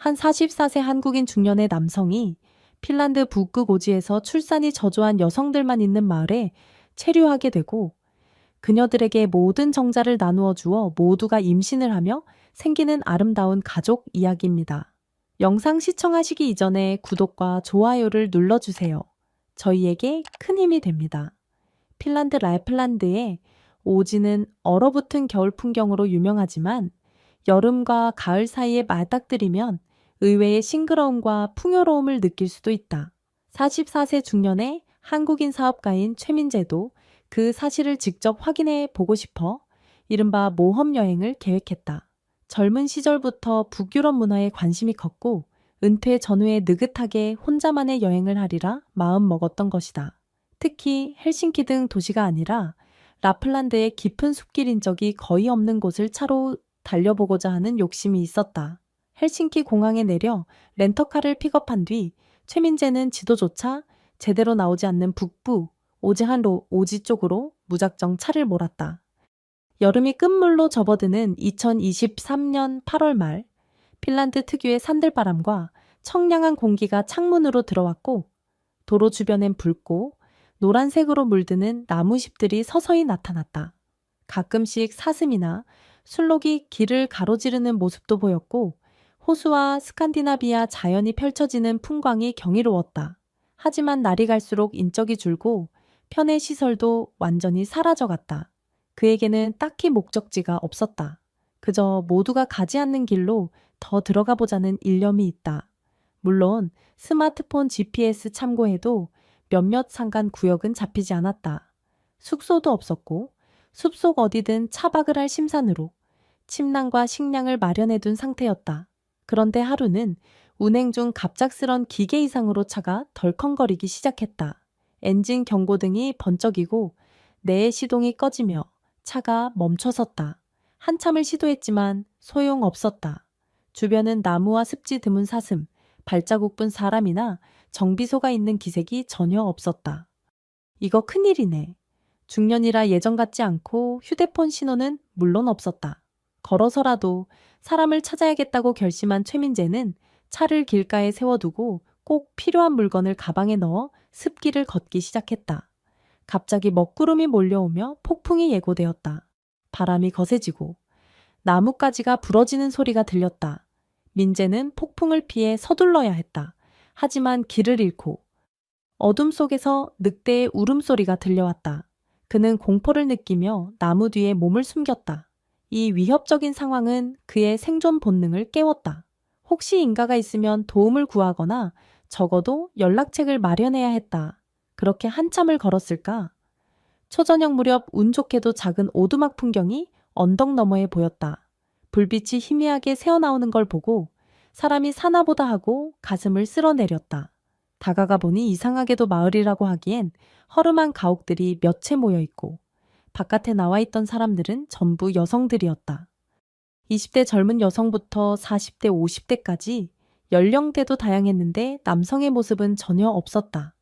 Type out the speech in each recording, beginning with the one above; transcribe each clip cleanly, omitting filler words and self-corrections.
한 44세 한국인 중년의 남성이 핀란드 북극 오지에서 출산이 저조한 여성들만 있는 마을에 체류하게 되고 그녀들에게 모든 정자를 나누어 주어 모두가 임신을 하며 생기는 아름다운 가족 이야기입니다. 영상 시청하시기 이전에 구독과 좋아요를 눌러주세요. 저희에게 큰 힘이 됩니다. 핀란드 라플란드의 오지는 얼어붙은 겨울 풍경으로 유명하지만 여름과 가을 사이에 맞닥뜨리면 의외의 싱그러움과 풍요로움을 느낄 수도 있다. 44세 중년의 한국인 사업가인 최민재도 그 사실을 직접 확인해 보고 싶어 이른바 모험 여행을 계획했다. 젊은 시절부터 북유럽 문화에 관심이 컸고 은퇴 전후에 느긋하게 혼자만의 여행을 하리라 마음 먹었던 것이다. 특히 헬싱키 등 도시가 아니라 라플란드의 깊은 숲길인 적이 거의 없는 곳을 차로 달려보고자 하는 욕심이 있었다. 헬싱키 공항에 내려 렌터카를 픽업한 뒤 최민재는 지도조차 제대로 나오지 않는 북부 오지한로 오지 쪽으로 무작정 차를 몰았다. 여름이 끝물로 접어드는 2023년 8월 말 핀란드 특유의 산들바람과 청량한 공기가 창문으로 들어왔고 도로 주변엔 붉고 노란색으로 물드는 나무잎들이 서서히 나타났다. 가끔씩 사슴이나 술록이 길을 가로지르는 모습도 보였고 호수와 스칸디나비아 자연이 펼쳐지는 풍광이 경이로웠다. 하지만 날이 갈수록 인적이 줄고 편의 시설도 완전히 사라져갔다. 그에게는 딱히 목적지가 없었다. 그저 모두가 가지 않는 길로 더 들어가 보자는 일념이 있다. 물론 스마트폰 GPS 참고해도 몇몇 상간 구역은 잡히지 않았다. 숙소도 없었고 숲속 어디든 차박을 할 심산으로 침낭과 식량을 마련해둔 상태였다. 그런데 하루는 운행 중 갑작스런 기계 이상으로 차가 덜컹거리기 시작했다. 엔진 경고등이 번쩍이고 내 시동이 꺼지며 차가 멈춰섰다. 한참을 시도했지만 소용없었다. 주변은 나무와 습지 드문 사슴, 발자국뿐 사람이나 정비소가 있는 기색이 전혀 없었다. 이거 큰일이네. 중년이라 예전 같지 않고 휴대폰 신호는 물론 없었다. 걸어서라도 사람을 찾아야겠다고 결심한 최민재는 차를 길가에 세워두고 꼭 필요한 물건을 가방에 넣어 습길을 걷기 시작했다. 갑자기 먹구름이 몰려오며 폭풍이 예고되었다. 바람이 거세지고 나뭇가지가 부러지는 소리가 들렸다. 민재는 폭풍을 피해 서둘러야 했다. 하지만 길을 잃고 어둠 속에서 늑대의 울음소리가 들려왔다. 그는 공포를 느끼며 나무 뒤에 몸을 숨겼다. 이 위협적인 상황은 그의 생존 본능을 깨웠다. 혹시 인가가 있으면 도움을 구하거나 적어도 연락책을 마련해야 했다. 그렇게 한참을 걸었을까? 초저녁 무렵 운 좋게도 작은 오두막 풍경이 언덕 너머에 보였다. 불빛이 희미하게 새어나오는 걸 보고 사람이 사나보다 하고 가슴을 쓸어내렸다. 다가가 보니 이상하게도 마을이라고 하기엔 허름한 가옥들이 몇 채 모여 있고 바깥에 나와 있던 사람들은 전부 여성들이었다. 20대 젊은 여성부터 40대, 50대까지 연령대도 다양했는데 남성의 모습은 전혀 없었다.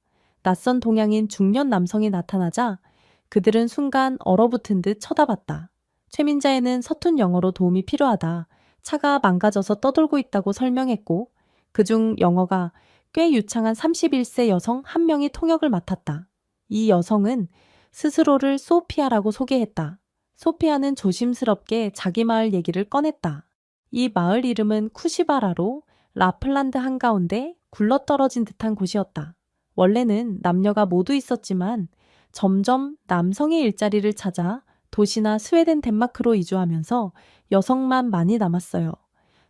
낯선 동양인 중년 남성이 나타나자 그들은 순간 얼어붙은 듯 쳐다봤다. 최민자에는 서툰 영어로 도움이 필요하다. 차가 망가져서 떠돌고 있다고 설명했고 그중 영어가 꽤 유창한 31세 여성 한 명이 통역을 맡았다. 이 여성은 스스로를 소피아라고 소개했다. 소피아는 조심스럽게 자기 마을 얘기를 꺼냈다. 이 마을 이름은 쿠시바라로 라플란드 한가운데 굴러떨어진 듯한 곳이었다. 원래는 남녀가 모두 있었지만 점점 남성의 일자리를 찾아 도시나 스웨덴, 덴마크로 이주하면서 여성만 많이 남았어요.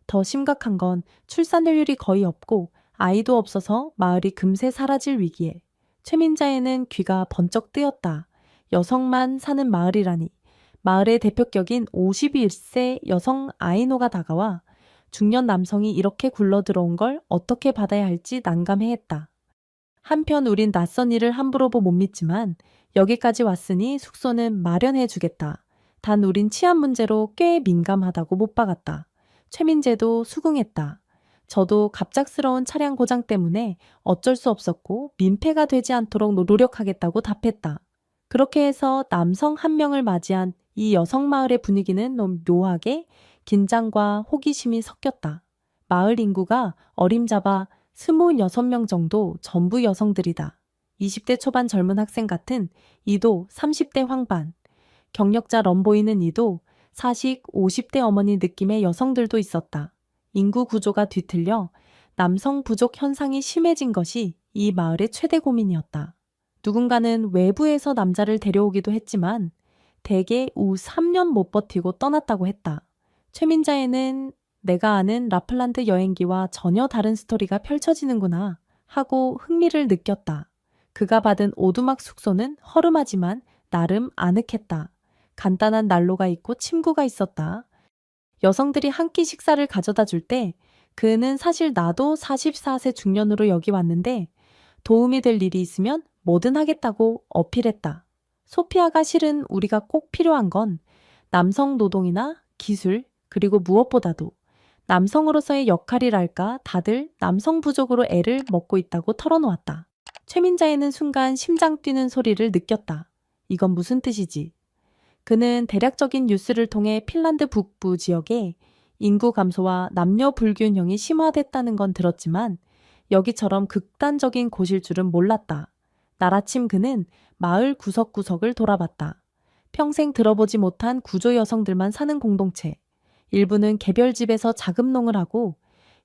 더 심각한 건 출산율이 거의 없고 아이도 없어서 마을이 금세 사라질 위기에 최민자에는 귀가 번쩍 뜨였다. 여성만 사는 마을이라니. 마을의 대표격인 51세 여성 아이노가 다가와 중년 남성이 이렇게 굴러들어온 걸 어떻게 받아야 할지 난감해했다. 한편 우린 낯선 일을 함부로 못 믿지만 여기까지 왔으니 숙소는 마련해 주겠다. 단 우린 치안 문제로 꽤 민감하다고 못 박았다. 최민재도 수긍했다. 저도 갑작스러운 차량 고장 때문에 어쩔 수 없었고 민폐가 되지 않도록 노력하겠다고 답했다. 그렇게 해서 남성 한 명을 맞이한 이 여성 마을의 분위기는 너무 묘하게 긴장과 호기심이 섞였다. 마을 인구가 어림잡아 26명 정도 전부 여성들이다. 20대 초반 젊은 학생 같은 이도 30대 황반, 경력자 럼보이는 이도 40, 50대 어머니 느낌의 여성들도 있었다. 인구 구조가 뒤틀려 남성 부족 현상이 심해진 것이 이 마을의 최대 고민이었다. 누군가는 외부에서 남자를 데려오기도 했지만 대개 우 3년 못 버티고 떠났다고 했다. 최민자에는 내가 아는 라플란드 여행기와 전혀 다른 스토리가 펼쳐지는구나 하고 흥미를 느꼈다. 그가 받은 오두막 숙소는 허름하지만 나름 아늑했다. 간단한 난로가 있고 침구가 있었다. 여성들이 한 끼 식사를 가져다 줄 때 그는 사실 나도 44세 중년으로 여기 왔는데 도움이 될 일이 있으면 뭐든 하겠다고 어필했다. 소피아가 실은 우리가 꼭 필요한 건 남성 노동이나 기술, 그리고 무엇보다도 남성으로서의 역할이랄까 다들 남성 부족으로 애를 먹고 있다고 털어놓았다. 최민자에는 순간 심장 뛰는 소리를 느꼈다. 이건 무슨 뜻이지? 그는 대략적인 뉴스를 통해 핀란드 북부 지역에 인구 감소와 남녀 불균형이 심화됐다는 건 들었지만 여기처럼 극단적인 곳일 줄은 몰랐다. 날아침 그는 마을 구석구석을 돌아봤다. 평생 들어보지 못한 구조 여성들만 사는 공동체. 일부는 개별집에서 자급농을 하고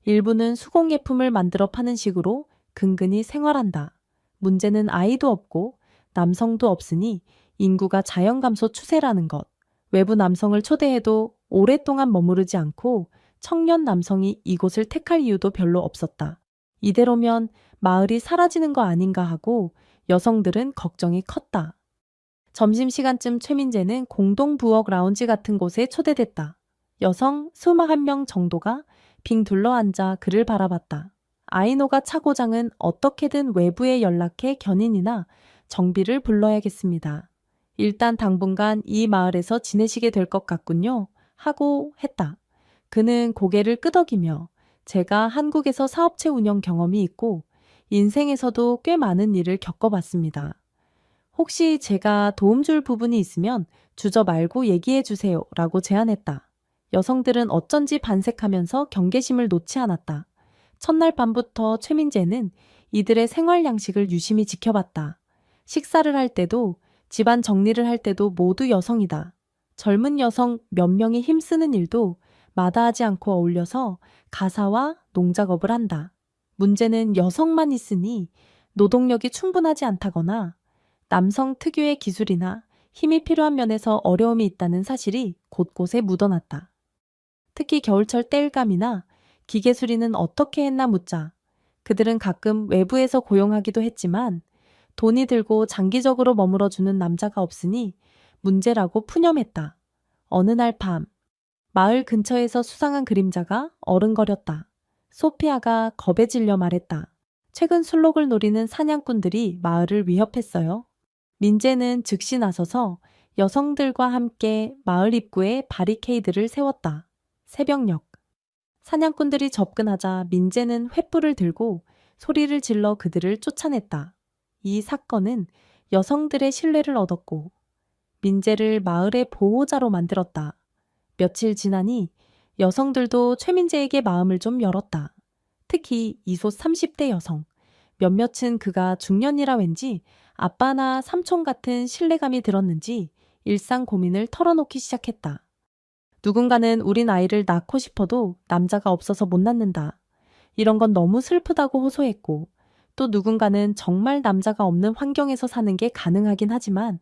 일부는 수공예품을 만들어 파는 식으로 근근히 생활한다. 문제는 아이도 없고 남성도 없으니 인구가 자연 감소 추세라는 것. 외부 남성을 초대해도 오랫동안 머무르지 않고 청년 남성이 이곳을 택할 이유도 별로 없었다. 이대로면 마을이 사라지는 거 아닌가 하고 여성들은 걱정이 컸다. 점심시간쯤 최민재는 공동부엌 라운지 같은 곳에 초대됐다. 여성 21명 정도가 빙 둘러앉아 그를 바라봤다. 아이노가 차고장은 어떻게든 외부에 연락해 견인이나 정비를 불러야겠습니다. 일단 당분간 이 마을에서 지내시게 될 것 같군요. 하고 했다. 그는 고개를 끄덕이며 제가 한국에서 사업체 운영 경험이 있고 인생에서도 꽤 많은 일을 겪어봤습니다. 혹시 제가 도움 줄 부분이 있으면 주저 말고 얘기해 주세요 라고 제안했다. 여성들은 어쩐지 반색하면서 경계심을 놓지 않았다. 첫날 밤부터 최민재는 이들의 생활 양식을 유심히 지켜봤다. 식사를 할 때도 집안 정리를 할 때도 모두 여성이다. 젊은 여성 몇 명이 힘쓰는 일도 마다하지 않고 어울려서 가사와 농작업을 한다. 문제는 여성만 있으니 노동력이 충분하지 않다거나 남성 특유의 기술이나 힘이 필요한 면에서 어려움이 있다는 사실이 곳곳에 묻어났다. 특히 겨울철 땔감이나 기계 수리는 어떻게 했나 묻자 그들은 가끔 외부에서 고용하기도 했지만 돈이 들고 장기적으로 머물러주는 남자가 없으니 문제라고 푸념했다. 어느 날 밤, 마을 근처에서 수상한 그림자가 어른거렸다. 소피아가 겁에 질려 말했다. 최근 술록을 노리는 사냥꾼들이 마을을 위협했어요. 민재는 즉시 나서서 여성들과 함께 마을 입구에 바리케이드를 세웠다. 새벽녘. 사냥꾼들이 접근하자 민재는 횃불을 들고 소리를 질러 그들을 쫓아냈다. 이 사건은 여성들의 신뢰를 얻었고 민재를 마을의 보호자로 만들었다. 며칠 지나니 여성들도 최민재에게 마음을 좀 열었다. 특히 이소 30대 여성. 몇몇은 그가 중년이라 왠지 아빠나 삼촌 같은 신뢰감이 들었는지 일상 고민을 털어놓기 시작했다. 누군가는 우린 아이를 낳고 싶어도 남자가 없어서 못 낳는다. 이런 건 너무 슬프다고 호소했고 또 누군가는 정말 남자가 없는 환경에서 사는 게 가능하긴 하지만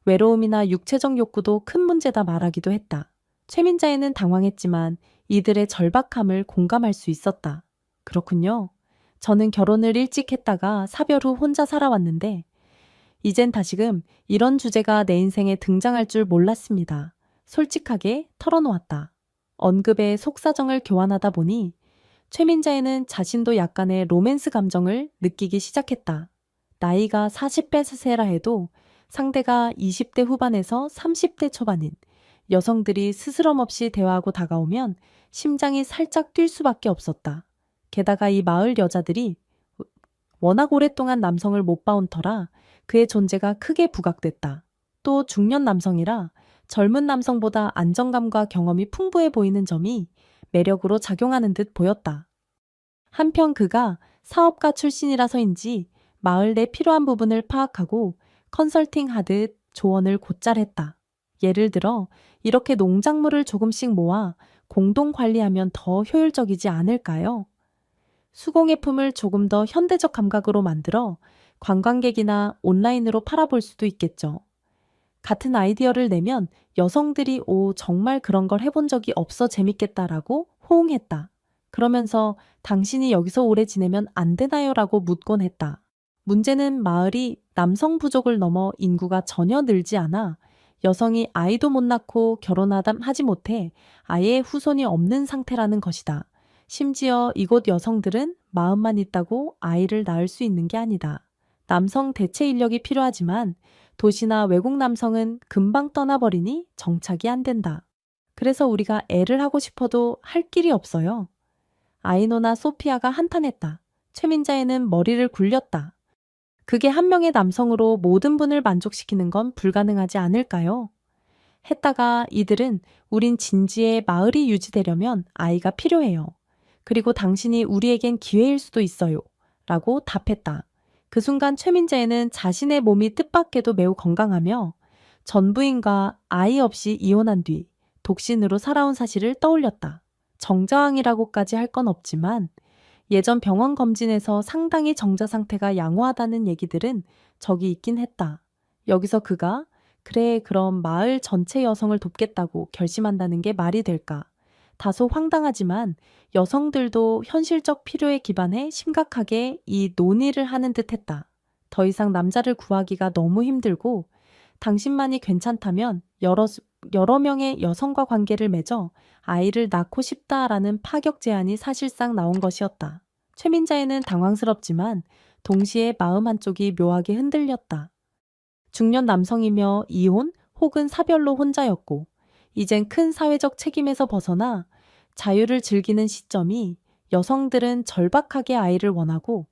외로움이나 육체적 욕구도 큰 문제다 말하기도 했다. 최민자에는 당황했지만 이들의 절박함을 공감할 수 있었다. 그렇군요. 저는 결혼을 일찍 했다가 사별 후 혼자 살아왔는데 이젠 다시금 이런 주제가 내 인생에 등장할 줄 몰랐습니다. 솔직하게 털어놓았다. 언급의 속사정을 교환하다 보니 최민자에는 자신도 약간의 로맨스 감정을 느끼기 시작했다. 나이가 40세라 해도 상대가 20대 후반에서 30대 초반인 여성들이 스스럼 없이 대화하고 다가오면 심장이 살짝 뛸 수밖에 없었다. 게다가 이 마을 여자들이 워낙 오랫동안 남성을 못 봐온 터라 그의 존재가 크게 부각됐다. 또 중년 남성이라 젊은 남성보다 안정감과 경험이 풍부해 보이는 점이 매력으로 작용하는 듯 보였다. 한편 그가 사업가 출신이라서인지 마을 내 필요한 부분을 파악하고 컨설팅 하듯 조언을 곧잘 했다. 예를 들어 이렇게 농작물을 조금씩 모아 공동 관리하면 더 효율적이지 않을까요? 수공예품을 조금 더 현대적 감각으로 만들어 관광객이나 온라인으로 팔아볼 수도 있겠죠. 같은 아이디어를 내면 여성들이 오, 정말 그런 걸 해본 적이 없어 재밌겠다라고 호응했다. 그러면서 당신이 여기서 오래 지내면 안 되나요? 라고 묻곤 했다. 문제는 마을이 남성 부족을 넘어 인구가 전혀 늘지 않아 여성이 아이도 못 낳고 하지 못해 아예 후손이 없는 상태라는 것이다. 심지어 이곳 여성들은 마음만 있다고 아이를 낳을 수 있는 게 아니다. 남성 대체 인력이 필요하지만 도시나 외국 남성은 금방 떠나버리니 정착이 안 된다. 그래서 우리가 애를 하고 싶어도 할 길이 없어요. 아이노나 소피아가 한탄했다. 최민자에는 머리를 굴렸다. 그게 한 명의 남성으로 모든 분을 만족시키는 건 불가능하지 않을까요? 했다가 이들은 우린 진지에 마을이 유지되려면 아이가 필요해요. 그리고 당신이 우리에겐 기회일 수도 있어요. 라고 답했다. 그 순간 최민자에는 자신의 몸이 뜻밖에도 매우 건강하며 전 부인과 아이 없이 이혼한 뒤 독신으로 살아온 사실을 떠올렸다. 정자왕이라고까지 할 건 없지만 예전 병원 검진에서 상당히 정자 상태가 양호하다는 얘기들은 적이 있긴 했다. 여기서 그가 그래 그럼 마을 전체 여성을 돕겠다고 결심한다는 게 말이 될까? 다소 황당하지만 여성들도 현실적 필요에 기반해 심각하게 이 논의를 하는 듯 했다. 더 이상 남자를 구하기가 너무 힘들고 당신만이 괜찮다면 여러 명의 여성과 관계를 맺어 아이를 낳고 싶다라는 파격 제안이 사실상 나온 것이었다. 최민자에는 당황스럽지만 동시에 마음 한쪽이 묘하게 흔들렸다. 중년 남성이며 이혼 혹은 사별로 혼자였고 이젠 큰 사회적 책임에서 벗어나 자유를 즐기는 시점이 여성들은 절박하게 아이를 원하고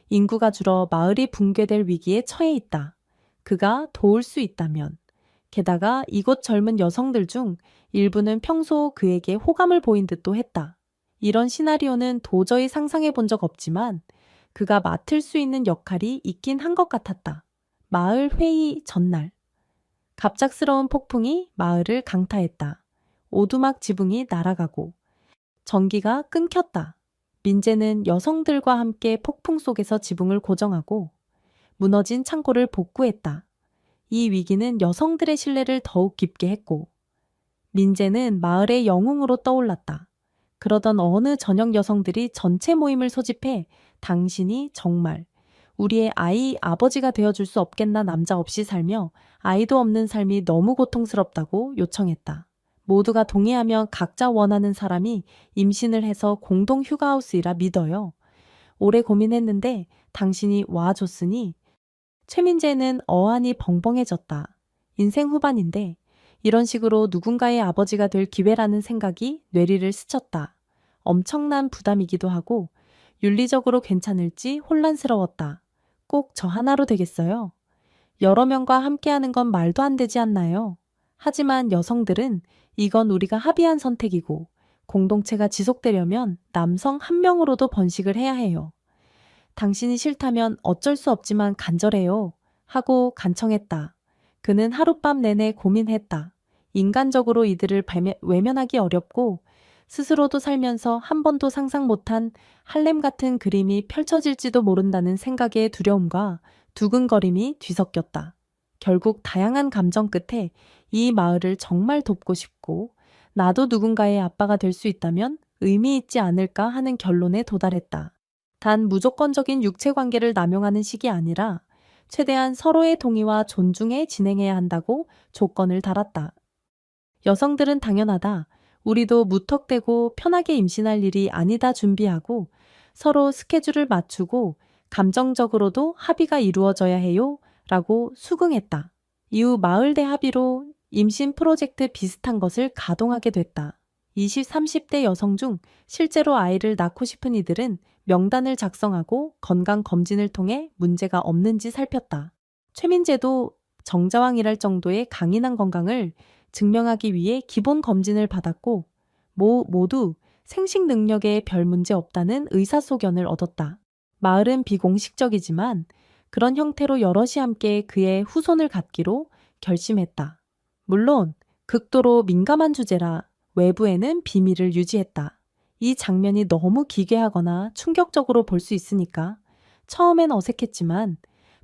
인구가 줄어 마을이 붕괴될 위기에 처해 있다. 그가 도울 수 있다면 게다가 이곳 젊은 여성들 중 일부는 평소 그에게 호감을 보인 듯도 했다. 이런 시나리오는 도저히 상상해 본 적 없지만 그가 맡을 수 있는 역할이 있긴 한 것 같았다. 마을 회의 전날. 갑작스러운 폭풍이 마을을 강타했다. 오두막 지붕이 날아가고 전기가 끊겼다. 민재는 여성들과 함께 폭풍 속에서 지붕을 고정하고 무너진 창고를 복구했다. 이 위기는 여성들의 신뢰를 더욱 깊게 했고 민재는 마을의 영웅으로 떠올랐다. 그러던 어느 저녁 여성들이 전체 모임을 소집해 당신이 정말 우리의 아이 아버지가 되어줄 수 없겠나 남자 없이 살며 아이도 없는 삶이 너무 고통스럽다고 요청했다. 모두가 동의하며 각자 원하는 사람이 임신을 해서 공동 휴가하우스이라 믿어요. 오래 고민했는데 당신이 와줬으니 최민재는 어안이 벙벙해졌다. 인생 후반인데 이런 식으로 누군가의 아버지가 될 기회라는 생각이 뇌리를 스쳤다. 엄청난 부담이기도 하고 윤리적으로 괜찮을지 혼란스러웠다. 꼭 저 하나로 되겠어요? 여러 명과 함께하는 건 말도 안 되지 않나요? 하지만 여성들은 이건 우리가 합의한 선택이고 공동체가 지속되려면 남성 한 명으로도 번식을 해야 해요. 당신이 싫다면 어쩔 수 없지만 간절해요. 하고 간청했다. 그는 하룻밤 내내 고민했다. 인간적으로 이들을 외면하기 어렵고 스스로도 살면서 한 번도 상상 못한 할렘 같은 그림이 펼쳐질지도 모른다는 생각의 두려움과 두근거림이 뒤섞였다. 결국 다양한 감정 끝에 이 마을을 정말 돕고 싶고 나도 누군가의 아빠가 될 수 있다면 의미 있지 않을까 하는 결론에 도달했다. 단 무조건적인 육체 관계를 남용하는 식이 아니라 최대한 서로의 동의와 존중해 진행해야 한다고 조건을 달았다. 여성들은 당연하다. 우리도 무턱대고 편하게 임신할 일이 아니다 준비하고 서로 스케줄을 맞추고 감정적으로도 합의가 이루어져야 해요. 라고 수긍했다. 이후 마을대 합의로 임신 프로젝트 비슷한 것을 가동하게 됐다. 20, 30대 여성 중 실제로 아이를 낳고 싶은 이들은 명단을 작성하고 건강검진을 통해 문제가 없는지 살폈다. 최민재도 정자왕이랄 정도의 강인한 건강을 증명하기 위해 기본 검진을 받았고 모두 생식 능력에 별 문제 없다는 의사소견을 얻었다. 마을은 비공식적이지만 그런 형태로 여럿이 함께 그의 후손을 갖기로 결심했다. 물론 극도로 민감한 주제라 외부에는 비밀을 유지했다. 이 장면이 너무 기괴하거나 충격적으로 볼 수 있으니까 처음엔 어색했지만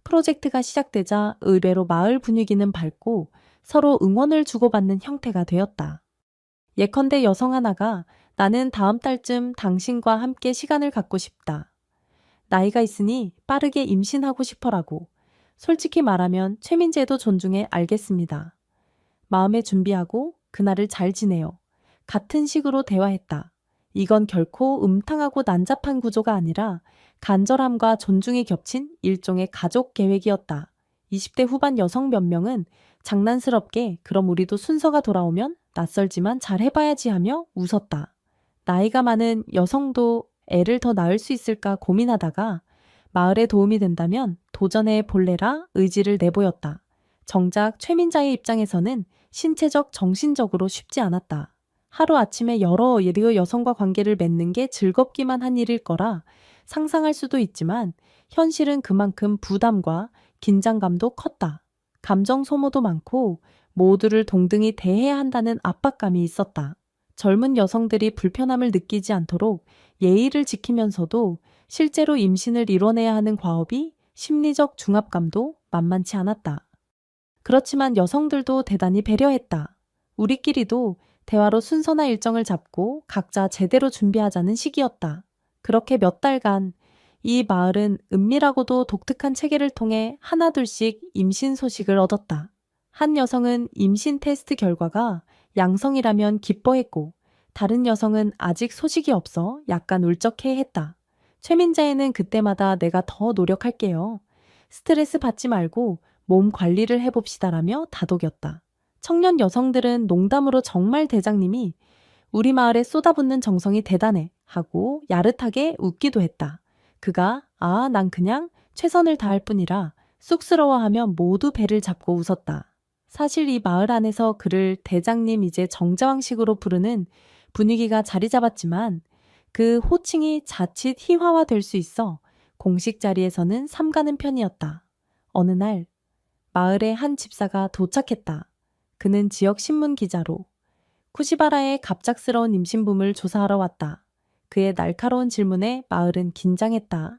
프로젝트가 시작되자 의외로 마을 분위기는 밝고 서로 응원을 주고받는 형태가 되었다. 예컨대 여성 하나가 나는 다음 달쯤 당신과 함께 시간을 갖고 싶다. 나이가 있으니 빠르게 임신하고 싶어라고. 솔직히 말하면 최민재도 존중해 알겠습니다. 마음에 준비하고 그날을 잘 지내요. 같은 식으로 대화했다. 이건 결코 음탕하고 난잡한 구조가 아니라 간절함과 존중이 겹친 일종의 가족 계획이었다. 20대 후반 여성 몇 명은 장난스럽게 그럼 우리도 순서가 돌아오면 낯설지만 잘 해봐야지 하며 웃었다. 나이가 많은 여성도 애를 더 낳을 수 있을까 고민하다가 마을에 도움이 된다면 도전해 볼래라 의지를 내보였다. 정작 최민자의 입장에서는 신체적, 정신적으로 쉽지 않았다. 하루아침에 여러 여성과 관계를 맺는 게 즐겁기만 한 일일 거라 상상할 수도 있지만 현실은 그만큼 부담과 긴장감도 컸다. 감정 소모도 많고 모두를 동등히 대해야 한다는 압박감이 있었다. 젊은 여성들이 불편함을 느끼지 않도록 예의를 지키면서도 실제로 임신을 이뤄내야 하는 과업이 심리적 중압감도 만만치 않았다. 그렇지만 여성들도 대단히 배려했다. 우리끼리도 대화로 순서나 일정을 잡고 각자 제대로 준비하자는 시기였다. 그렇게 몇 달간 이 마을은 은밀하고도 독특한 체계를 통해 하나둘씩 임신 소식을 얻었다. 한 여성은 임신 테스트 결과가 양성이라면 기뻐했고 다른 여성은 아직 소식이 없어 약간 울적해했다. 최민자에는 그때마다 내가 더 노력할게요. 스트레스 받지 말고 몸 관리를 해봅시다라며 다독였다. 청년 여성들은 농담으로 정말 대장님이 우리 마을에 쏟아붓는 정성이 대단해 하고 야릇하게 웃기도 했다. 그가 난 그냥 최선을 다할 뿐이라 쑥스러워하며 모두 배를 잡고 웃었다. 사실 이 마을 안에서 그를 대장님 이제 정자왕식으로 부르는 분위기가 자리 잡았지만 그 호칭이 자칫 희화화될 수 있어 공식 자리에서는 삼가는 편이었다. 어느 날 마을에 한 집사가 도착했다. 그는 지역 신문 기자로 쿠시바라의 갑작스러운 임신붐을 조사하러 왔다. 그의 날카로운 질문에 마을은 긴장했다.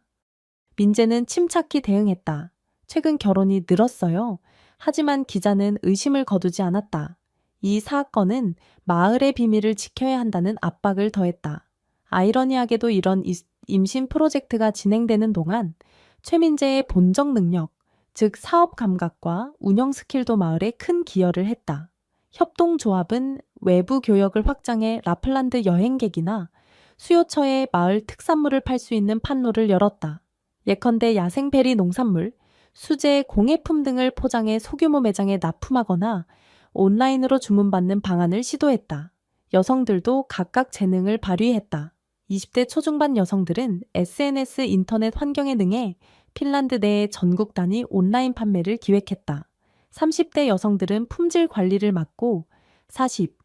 민재는 침착히 대응했다. 최근 결혼이 늘었어요. 하지만 기자는 의심을 거두지 않았다. 이 사건은 마을의 비밀을 지켜야 한다는 압박을 더했다. 아이러니하게도 이런 임신 프로젝트가 진행되는 동안 최민재의 본적 능력, 즉 사업 감각과 운영 스킬도 마을에 큰 기여를 했다. 협동조합은 외부 교역을 확장해 라플란드 여행객이나 수요처에 마을 특산물을 팔 수 있는 판로를 열었다. 예컨대 야생베리 농산물, 수제, 공예품 등을 포장해 소규모 매장에 납품하거나 온라인으로 주문받는 방안을 시도했다. 여성들도 각각 재능을 발휘했다. 20대 초중반 여성들은 SNS 인터넷 환경에 능해 핀란드 내 전국 단위 온라인 판매를 기획했다. 30대 여성들은 품질 관리를 맡고 40,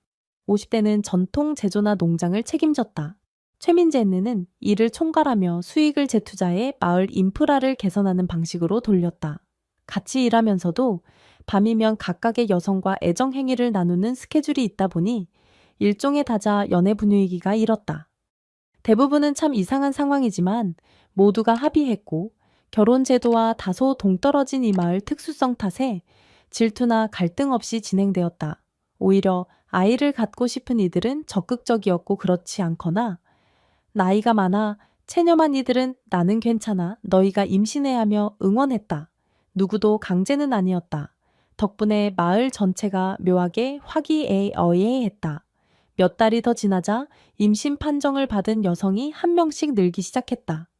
50대는 전통 제조나 농장을 책임졌다. 최민재는 이를 총괄하며 수익을 재투자해 마을 인프라를 개선하는 방식으로 돌렸다. 같이 일하면서도 밤이면 각각의 여성과 애정 행위를 나누는 스케줄이 있다 보니 일종의 다자 연애 분위기가 일었다. 대부분은 참 이상한 상황이지만 모두가 합의했고 결혼 제도와 다소 동떨어진 이 마을 특수성 탓에 질투나 갈등 없이 진행되었다. 오히려 아이를 갖고 싶은 이들은 적극적이었고 그렇지 않거나 나이가 많아 체념한 이들은 나는 괜찮아 너희가 임신해야 하며 응원했다. 누구도 강제는 아니었다. 덕분에 마을 전체가 묘하게 화기애애했다. 몇 달이 더 지나자 임신 판정을 받은 여성이 한 명씩 늘기 시작했다.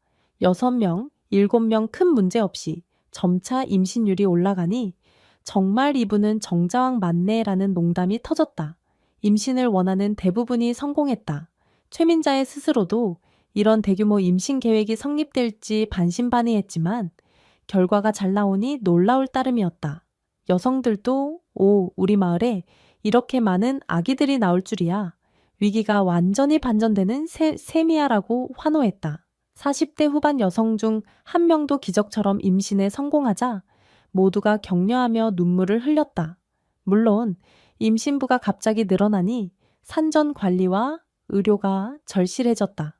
6명, 7명 큰 문제 없이 점차 임신율이 올라가니 정말 이분은 정자왕 맞네라는 농담이 터졌다. 임신을 원하는 대부분이 성공했다. 최민자의 스스로도 이런 대규모 임신 계획이 성립될지 반신반의했지만 결과가 잘 나오니 놀라울 따름이었다. 여성들도 우리 마을에 이렇게 많은 아기들이 나올 줄이야. 위기가 완전히 반전되는 셈이야라고 환호했다. 40대 후반 여성 중 한 명도 기적처럼 임신에 성공하자 모두가 격려하며 눈물을 흘렸다. 물론 임신부가 갑자기 늘어나니 산전 관리와 의료가 절실해졌다.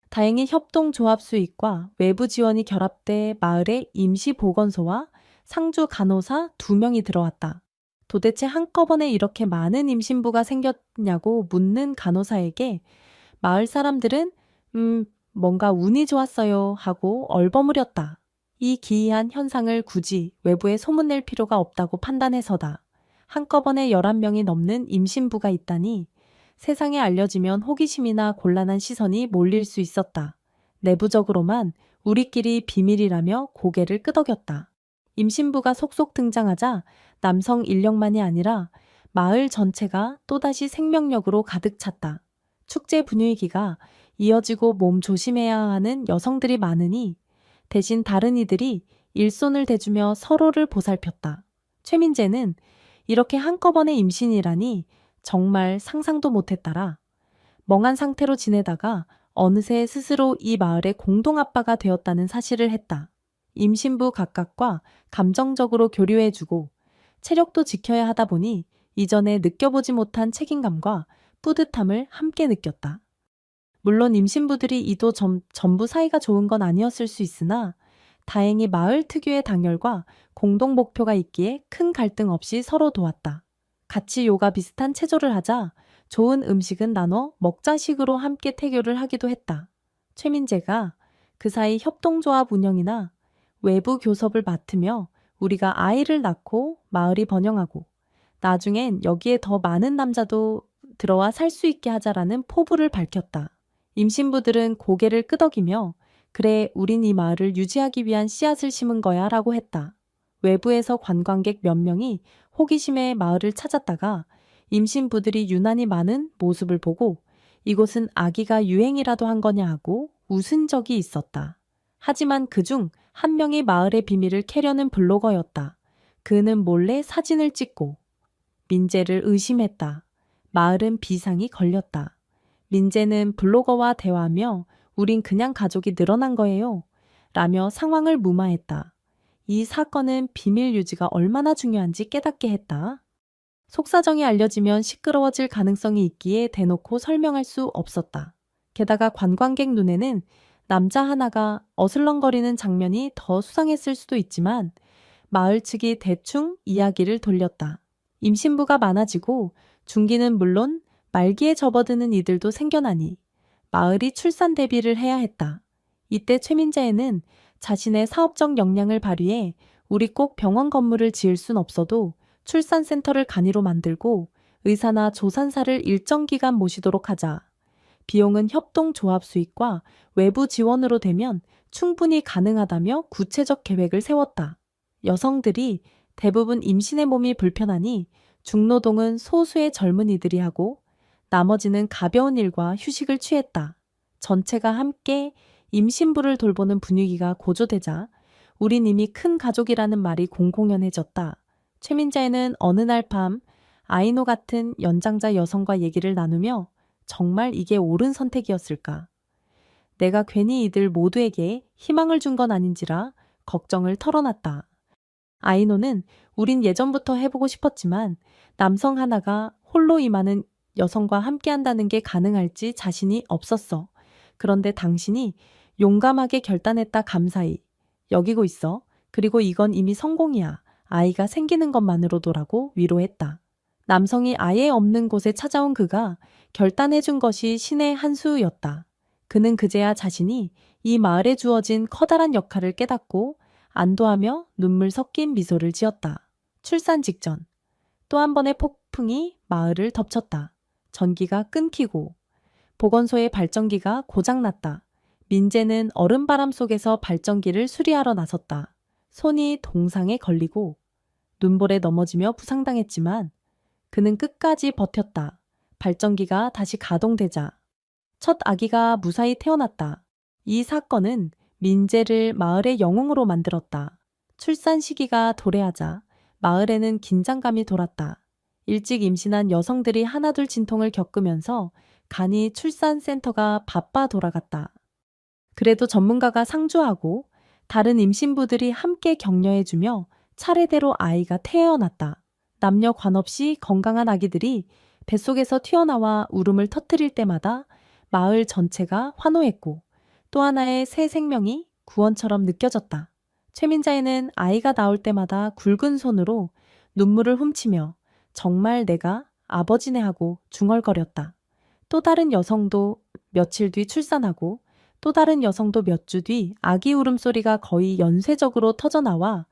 다행히 협동조합 수익과 외부 지원이 결합돼 마을에 임시보건소와 상주 간호사 2명이 들어왔다. 도대체 한꺼번에 이렇게 많은 임신부가 생겼냐고 묻는 간호사에게 마을 사람들은 뭔가 운이 좋았어요 하고 얼버무렸다. 이 기이한 현상을 굳이 외부에 소문낼 필요가 없다고 판단해서다. 한꺼번에 11명이 넘는 임신부가 있다니 세상에 알려지면 호기심이나 곤란한 시선이 몰릴 수 있었다. 내부적으로만 우리끼리 비밀이라며 고개를 끄덕였다. 임신부가 속속 등장하자 남성 인력만이 아니라 마을 전체가 또다시 생명력으로 가득 찼다. 축제 분위기가 이어지고 몸 조심해야 하는 여성들이 많으니 대신 다른 이들이 일손을 대주며 서로를 보살폈다. 최민재는 이렇게 한꺼번에 임신이라니 정말 상상도 못했더라. 멍한 상태로 지내다가 어느새 스스로 이 마을의 공동아빠가 되었다는 사실을 했다. 임신부 각각과 감정적으로 교류해주고 체력도 지켜야 하다 보니 이전에 느껴보지 못한 책임감과 뿌듯함을 함께 느꼈다. 물론 임신부들이 이도 전부 사이가 좋은 건 아니었을 수 있으나 다행히 마을 특유의 당열과 공동 목표가 있기에 큰 갈등 없이 서로 도왔다. 같이 요가 비슷한 체조를 하자 좋은 음식은 나눠 먹자식으로 함께 태교를 하기도 했다. 최민재가 그 사이 협동조합 운영이나 외부 교섭을 맡으며 우리가 아이를 낳고 마을이 번영하고 나중엔 여기에 더 많은 남자도 들어와 살 수 있게 하자라는 포부를 밝혔다. 임신부들은 고개를 끄덕이며 그래 우린 이 마을을 유지하기 위한 씨앗을 심은 거야 라고 했다. 외부에서 관광객 몇 명이 호기심에 마을을 찾았다가 임신부들이 유난히 많은 모습을 보고 이곳은 아기가 유행이라도 한 거냐 하고 웃은 적이 있었다. 하지만 그중 한 명이 마을의 비밀을 캐려는 블로거였다. 그는 몰래 사진을 찍고 민재를 의심했다. 마을은 비상이 걸렸다. 민재는 블로거와 대화하며 우린 그냥 가족이 늘어난 거예요. 라며 상황을 무마했다. 이 사건은 비밀 유지가 얼마나 중요한지 깨닫게 했다. 속사정이 알려지면 시끄러워질 가능성이 있기에 대놓고 설명할 수 없었다. 게다가 관광객 눈에는 남자 하나가 어슬렁거리는 장면이 더 수상했을 수도 있지만 마을 측이 대충 이야기를 돌렸다. 임신부가 많아지고 중기는 물론 말기에 접어드는 이들도 생겨나니 마을이 출산 대비를 해야 했다. 이때 최민재에는 자신의 사업적 역량을 발휘해 우리 꼭 병원 건물을 지을 순 없어도 출산센터를 간이로 만들고 의사나 조산사를 일정 기간 모시도록 하자. 비용은 협동조합 수익과 외부 지원으로 되면 충분히 가능하다며 구체적 계획을 세웠다. 여성들이 대부분 임신의 몸이 불편하니 중노동은 소수의 젊은이들이 하고 나머지는 가벼운 일과 휴식을 취했다. 전체가 함께 임신부를 돌보는 분위기가 고조되자 우린 이미 큰 가족이라는 말이 공공연해졌다. 최민자에는 어느 날 밤 아이노 같은 연장자 여성과 얘기를 나누며 정말 이게 옳은 선택이었을까? 내가 괜히 이들 모두에게 희망을 준 건 아닌지라 걱정을 털어놨다. 아이노는 우린 예전부터 해보고 싶었지만 남성 하나가 홀로 임하는 여성과 함께한다는 게 가능할지 자신이 없었어. 그런데 당신이 용감하게 결단했다 감사히. 여기고 있어. 그리고 이건 이미 성공이야. 아이가 생기는 것만으로도라고 위로했다. 남성이 아예 없는 곳에 찾아온 그가 결단해준 것이 신의 한 수였다. 그는 그제야 자신이 이 마을에 주어진 커다란 역할을 깨닫고 안도하며 눈물 섞인 미소를 지었다. 출산 직전 또 한 번의 폭풍이 마을을 덮쳤다. 전기가 끊기고 보건소의 발전기가 고장났다. 민재는 얼음바람 속에서 발전기를 수리하러 나섰다. 손이 동상에 걸리고 눈볼에 넘어지며 부상당했지만 그는 끝까지 버텼다. 발전기가 다시 가동되자 첫 아기가 무사히 태어났다. 이 사건은 민재를 마을의 영웅으로 만들었다. 출산 시기가 도래하자 마을에는 긴장감이 돌았다. 일찍 임신한 여성들이 하나둘 진통을 겪으면서 간이 출산센터가 바빠 돌아갔다. 그래도 전문가가 상주하고 다른 임신부들이 함께 격려해주며 차례대로 아이가 태어났다. 남녀 관없이 건강한 아기들이 뱃속에서 튀어나와 울음을 터뜨릴 때마다 마을 전체가 환호했고 또 하나의 새 생명이 구원처럼 느껴졌다. 최민자에는 아이가 나올 때마다 굵은 손으로 눈물을 훔치며 정말 내가 아버지네 하고 중얼거렸다. 또 다른 여성도 며칠 뒤 출산하고 또 다른 여성도 몇 주 뒤 아기 울음소리가 거의 연쇄적으로 터져나와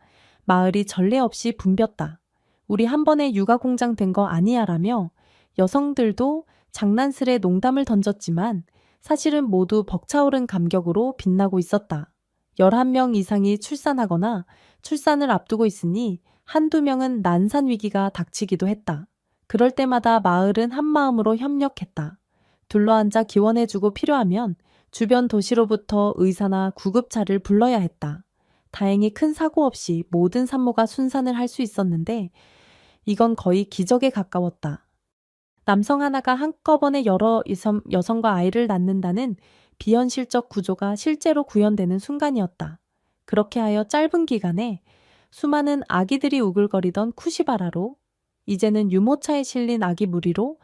마을이 전례 없이 붐볐다. 우리 한 번에 육아공장 된 거 아니야 라며 여성들도 장난스레 농담을 던졌지만 사실은 모두 벅차오른 감격으로 빛나고 있었다. 11명 이상이 출산하거나 출산을 앞두고 있으니 한두 명은 난산 위기가 닥치기도 했다. 그럴 때마다 마을은 한마음으로 협력했다. 둘러앉아 기원해주고 필요하면 주변 도시로부터 의사나 구급차를 불러야 했다. 다행히 큰 사고 없이 모든 산모가 순산을 할 수 있었는데 이건 거의 기적에 가까웠다. 남성 하나가 한꺼번에 여러 여성과 아이를 낳는다는 비현실적 구조가 실제로 구현되는 순간이었다. 그렇게 하여 짧은 기간에 수많은 아기들이 우글거리던 쿠시바라로 이제는 유모차에 실린 아기 무리로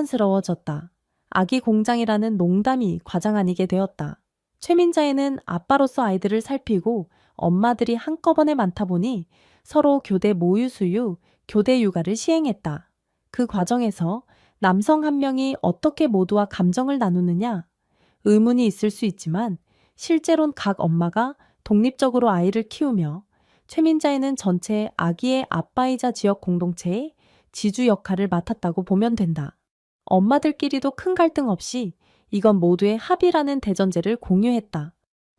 소란스러워졌다. 아기 공장이라는 농담이 과장 아니게 되었다. 최민자에는 아빠로서 아이들을 살피고 엄마들이 한꺼번에 많다 보니 서로 교대 모유 수유, 교대 육아를 시행했다. 그 과정에서 남성 한 명이 어떻게 모두와 감정을 나누느냐? 의문이 있을 수 있지만 실제론 각 엄마가 독립적으로 아이를 키우며 최민자에는 전체 아기의 아빠이자 지역 공동체의 지주 역할을 맡았다고 보면 된다. 엄마들끼리도 큰 갈등 없이 이건 모두의 합의라는 대전제를 공유했다.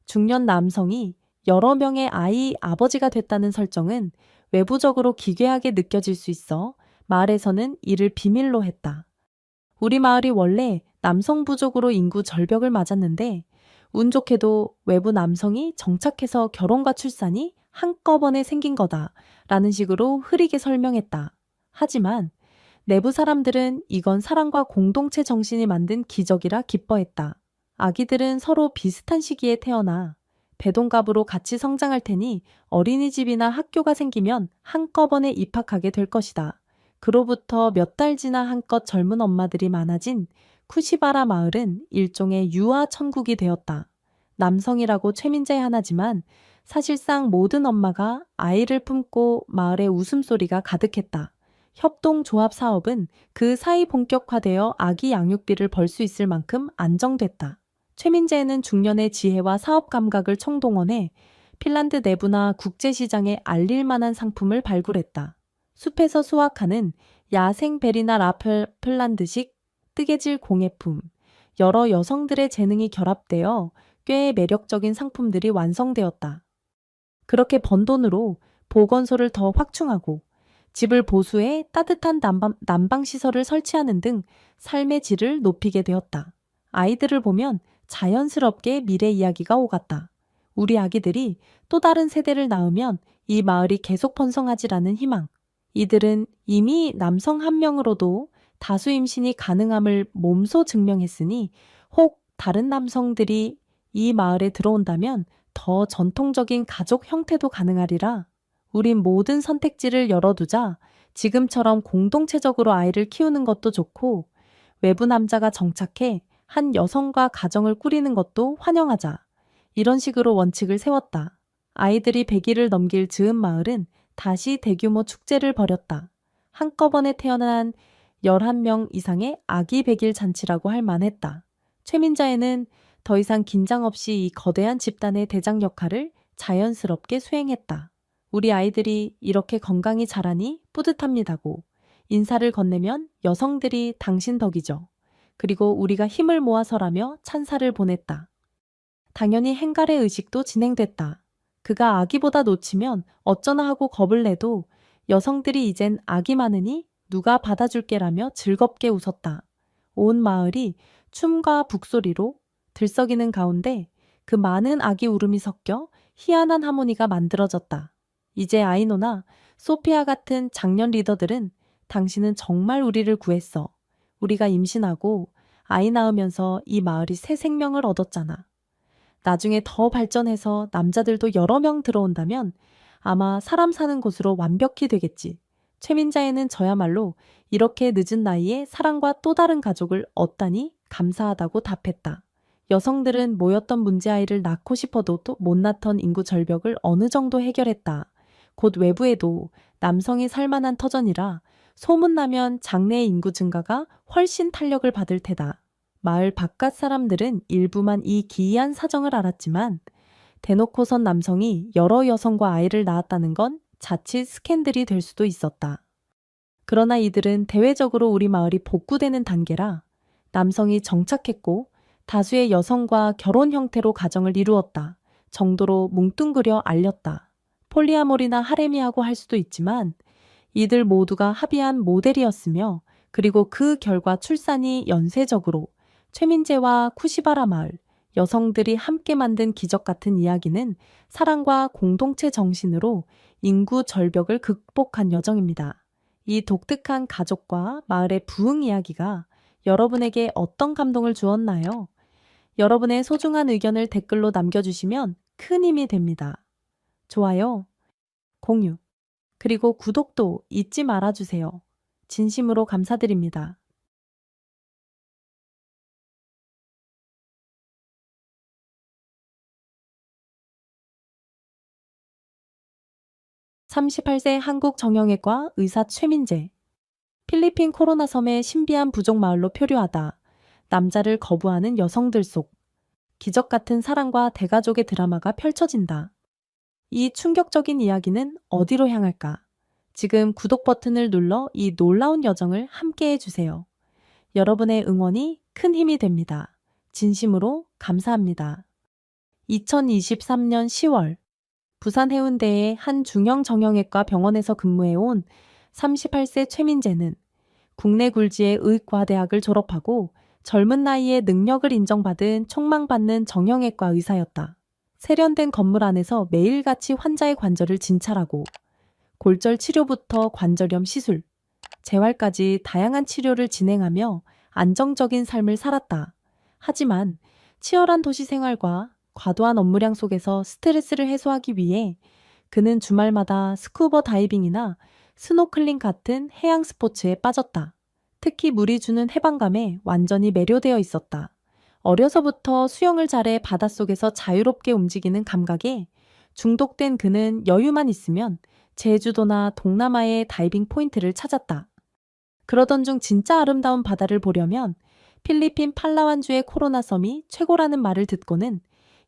중년 남성이 여러 명의 아이 아버지가 됐다는 설정은 외부적으로 기괴하게 느껴질 수 있어 마을에서는 이를 비밀로 했다. 우리 마을이 원래 남성 부족으로 인구 절벽을 맞았는데 운 좋게도 외부 남성이 정착해서 결혼과 출산이 한꺼번에 생긴 거다라는 식으로 흐리게 설명했다. 하지만 내부 사람들은 이건 사랑과 공동체 정신이 만든 기적이라 기뻐했다. 아기들은 서로 비슷한 시기에 태어나 배동갑으로 같이 성장할 테니 어린이집이나 학교가 생기면 한꺼번에 입학하게 될 것이다. 그로부터 몇 달 지나 한껏 젊은 엄마들이 많아진 쿠시바라 마을은 일종의 유아 천국이 되었다. 남성이라고 최민자의 하나지만 사실상 모든 엄마가 아이를 품고 마을의 웃음소리가 가득했다. 협동조합 사업은 그 사이 본격화되어 아기 양육비를 벌 수 있을 만큼 안정됐다. 최민재는 중년의 지혜와 사업 감각을 총동원해 핀란드 내부나 국제시장에 알릴 만한 상품을 발굴했다. 숲에서 수확하는 야생 베리나 라플란드식 뜨개질 공예품, 여러 여성들의 재능이 결합되어 꽤 매력적인 상품들이 완성되었다. 그렇게 번 돈으로 보건소를 더 확충하고 집을 보수해 따뜻한 난방시설을 설치하는 등 삶의 질을 높이게 되었다. 아이들을 보면 자연스럽게 미래 이야기가 오갔다. 우리 아기들이 또 다른 세대를 낳으면 이 마을이 계속 번성하지라는 희망. 이들은 이미 남성 한 명으로도 다수 임신이 가능함을 몸소 증명했으니 혹 다른 남성들이 이 마을에 들어온다면 더 전통적인 가족 형태도 가능하리라. 우린 모든 선택지를 열어두자 지금처럼 공동체적으로 아이를 키우는 것도 좋고 외부 남자가 정착해 한 여성과 가정을 꾸리는 것도 환영하자. 이런 식으로 원칙을 세웠다. 아이들이 100일을 넘길 즈음 마을은 다시 대규모 축제를 벌였다. 한꺼번에 태어난 11명 이상의 아기 100일 잔치라고 할 만했다. 최민자에는 더 이상 긴장 없이 이 거대한 집단의 대장 역할을 자연스럽게 수행했다. 우리 아이들이 이렇게 건강히 자라니 뿌듯합니다고 인사를 건네면 여성들이 당신 덕이죠. 그리고 우리가 힘을 모아서라며 찬사를 보냈다. 당연히 행갈의 의식도 진행됐다. 그가 아기보다 놓치면 어쩌나 하고 겁을 내도 여성들이 이젠 아기 많으니 누가 받아줄게라며 즐겁게 웃었다. 온 마을이 춤과 북소리로 들썩이는 가운데 그 많은 아기 울음이 섞여 희한한 하모니가 만들어졌다. 이제 아이노나 소피아 같은 장년 리더들은 당신은 정말 우리를 구했어. 우리가 임신하고 아이 낳으면서 이 마을이 새 생명을 얻었잖아. 나중에 더 발전해서 남자들도 여러 명 들어온다면 아마 사람 사는 곳으로 완벽히 되겠지. 최민자에는 저야말로 이렇게 늦은 나이에 사랑과 또 다른 가족을 얻다니 감사하다고 답했다. 여성들은 모였던 문제아이를 낳고 싶어도 또 못 낳던 인구 절벽을 어느 정도 해결했다. 곧 외부에도 남성이 살만한 터전이라 소문나면 장래 인구 증가가 훨씬 탄력을 받을 테다. 마을 바깥 사람들은 일부만 이 기이한 사정을 알았지만 대놓고선 남성이 여러 여성과 아이를 낳았다는 건 자칫 스캔들이 될 수도 있었다. 그러나 이들은 대외적으로 우리 마을이 복구되는 단계라 남성이 정착했고 다수의 여성과 결혼 형태로 가정을 이루었다 정도로 뭉뚱그려 알렸다. 폴리아모리나 하레미하고 할 수도 있지만 이들 모두가 합의한 모델이었으며 그리고 그 결과 출산이 연쇄적으로 최민재와 쿠시바라 마을, 여성들이 함께 만든 기적 같은 이야기는 사랑과 공동체 정신으로 인구 절벽을 극복한 여정입니다. 이 독특한 가족과 마을의 부흥 이야기가 여러분에게 어떤 감동을 주었나요? 여러분의 소중한 의견을 댓글로 남겨주시면 큰 힘이 됩니다. 좋아요, 공유, 그리고 구독도 잊지 말아주세요. 진심으로 감사드립니다. 38세 한국 정형외과 의사 최민재. 필리핀 코로나 섬의 신비한 부족 마을로 표류하다 남자를 거부하는 여성들 속 기적 같은 사랑과 대가족의 드라마가 펼쳐진다. 이 충격적인 이야기는 어디로 향할까? 지금 구독 버튼을 눌러 이 놀라운 여정을 함께 해주세요. 여러분의 응원이 큰 힘이 됩니다. 진심으로 감사합니다. 2023년 10월 부산 해운대의 한 중형 정형외과 병원에서 근무해온 38세 최민재는 국내 굴지의 의과대학을 졸업하고 젊은 나이에 능력을 인정받은 촉망받는 정형외과 의사였다. 세련된 건물 안에서 매일같이 환자의 관절을 진찰하고 골절 치료부터 관절염 시술, 재활까지 다양한 치료를 진행하며 안정적인 삶을 살았다. 하지만 치열한 도시 생활과 과도한 업무량 속에서 스트레스를 해소하기 위해 그는 주말마다 스쿠버 다이빙이나 스노클링 같은 해양 스포츠에 빠졌다. 특히 물이 주는 해방감에 완전히 매료되어 있었다. 어려서부터 수영을 잘해 바닷속에서 자유롭게 움직이는 감각에 중독된 그는 여유만 있으면 제주도나 동남아의 다이빙 포인트를 찾았다. 그러던 중 진짜 아름다운 바다를 보려면 필리핀 팔라완주의 코로나 섬이 최고라는 말을 듣고는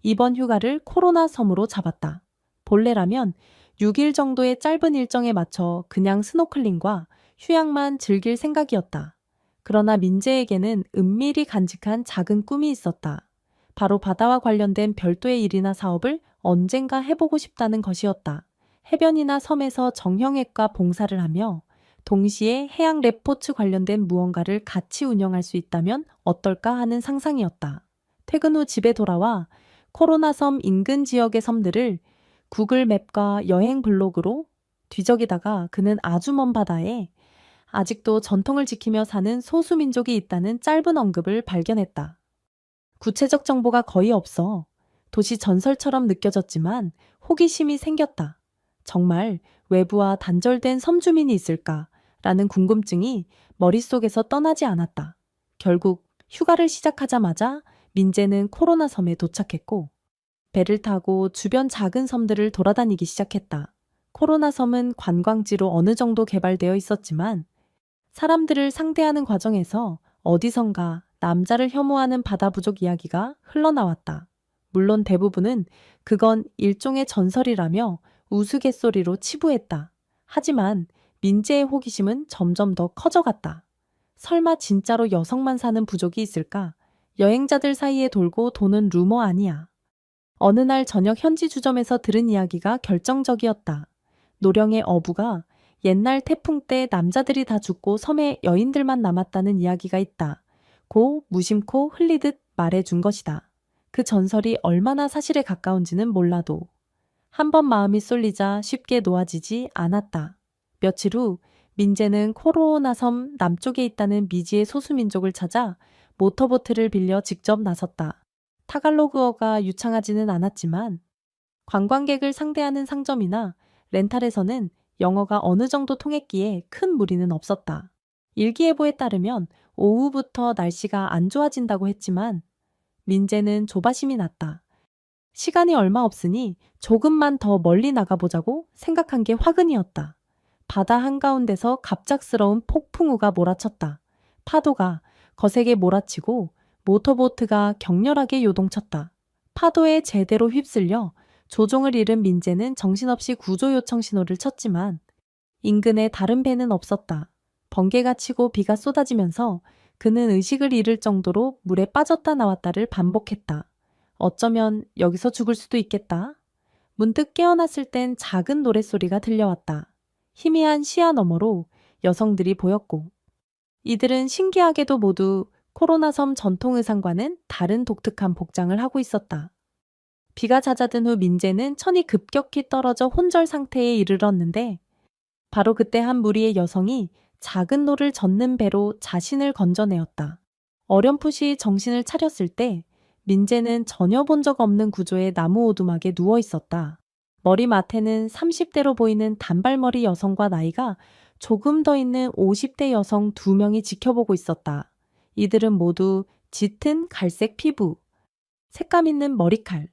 이번 휴가를 코로나 섬으로 잡았다. 본래라면 6일 정도의 짧은 일정에 맞춰 그냥 스노클링과 휴양만 즐길 생각이었다. 그러나 민재에게는 은밀히 간직한 작은 꿈이 있었다. 바로 바다와 관련된 별도의 일이나 사업을 언젠가 해보고 싶다는 것이었다. 해변이나 섬에서 정형외과 봉사를 하며 동시에 해양 레포츠 관련된 무언가를 같이 운영할 수 있다면 어떨까 하는 상상이었다. 퇴근 후 집에 돌아와 코로나 섬 인근 지역의 섬들을 구글 맵과 여행 블로그로 뒤적이다가 그는 아주 먼 바다에 아직도 전통을 지키며 사는 소수민족이 있다는 짧은 언급을 발견했다. 구체적 정보가 거의 없어 도시 전설처럼 느껴졌지만 호기심이 생겼다. 정말 외부와 단절된 섬주민이 있을까라는 궁금증이 머릿속에서 떠나지 않았다. 결국 휴가를 시작하자마자 민재는 코로나 섬에 도착했고 배를 타고 주변 작은 섬들을 돌아다니기 시작했다. 코로나 섬은 관광지로 어느 정도 개발되어 있었지만 사람들을 상대하는 과정에서 어디선가 남자를 혐오하는 바다 부족 이야기가 흘러나왔다. 물론 대부분은 그건 일종의 전설이라며 우스갯소리로 치부했다. 하지만 민재의 호기심은 점점 더 커져갔다. 설마 진짜로 여성만 사는 부족이 있을까? 여행자들 사이에 돌고 도는 루머 아니야. 어느 날 저녁 현지 주점에서 들은 이야기가 결정적이었다. 노령의 어부가 옛날 태풍 때 남자들이 다 죽고 섬에 여인들만 남았다는 이야기가 있다. 고 무심코 흘리듯 말해준 것이다. 그 전설이 얼마나 사실에 가까운지는 몰라도 한번 마음이 쏠리자 쉽게 놓아지지 않았다. 며칠 후 민재는 코로나 섬 남쪽에 있다는 미지의 소수민족을 찾아 모터보트를 빌려 직접 나섰다. 타갈로그어가 유창하지는 않았지만 관광객을 상대하는 상점이나 렌탈에서는 영어가 어느 정도 통했기에 큰 무리는 없었다. 일기예보에 따르면 오후부터 날씨가 안 좋아진다고 했지만 민재는 조바심이 났다. 시간이 얼마 없으니 조금만 더 멀리 나가보자고 생각한 게 화근이었다. 바다 한가운데서 갑작스러운 폭풍우가 몰아쳤다. 파도가 거세게 몰아치고 모터보트가 격렬하게 요동쳤다. 파도에 제대로 휩쓸려 조종을 잃은 민재는 정신없이 구조 요청 신호를 쳤지만 인근에 다른 배는 없었다. 번개가 치고 비가 쏟아지면서 그는 의식을 잃을 정도로 물에 빠졌다 나왔다를 반복했다. 어쩌면 여기서 죽을 수도 있겠다. 문득 깨어났을 땐 작은 노랫소리가 들려왔다. 희미한 시야 너머로 여성들이 보였고 이들은 신기하게도 모두 코로나섬 전통 의상과는 다른 독특한 복장을 하고 있었다. 비가 잦아든 후 민재는 천이 급격히 떨어져 혼절 상태에 이르렀는데 바로 그때 한 무리의 여성이 작은 노를 젓는 배로 자신을 건져내었다. 어렴풋이 정신을 차렸을 때 민재는 전혀 본 적 없는 구조의 나무 오두막에 누워 있었다. 머리맡에는 30대로 보이는 단발머리 여성과 나이가 조금 더 있는 50대 여성 2명이 지켜보고 있었다. 이들은 모두 짙은 갈색 피부, 색감 있는 머리칼,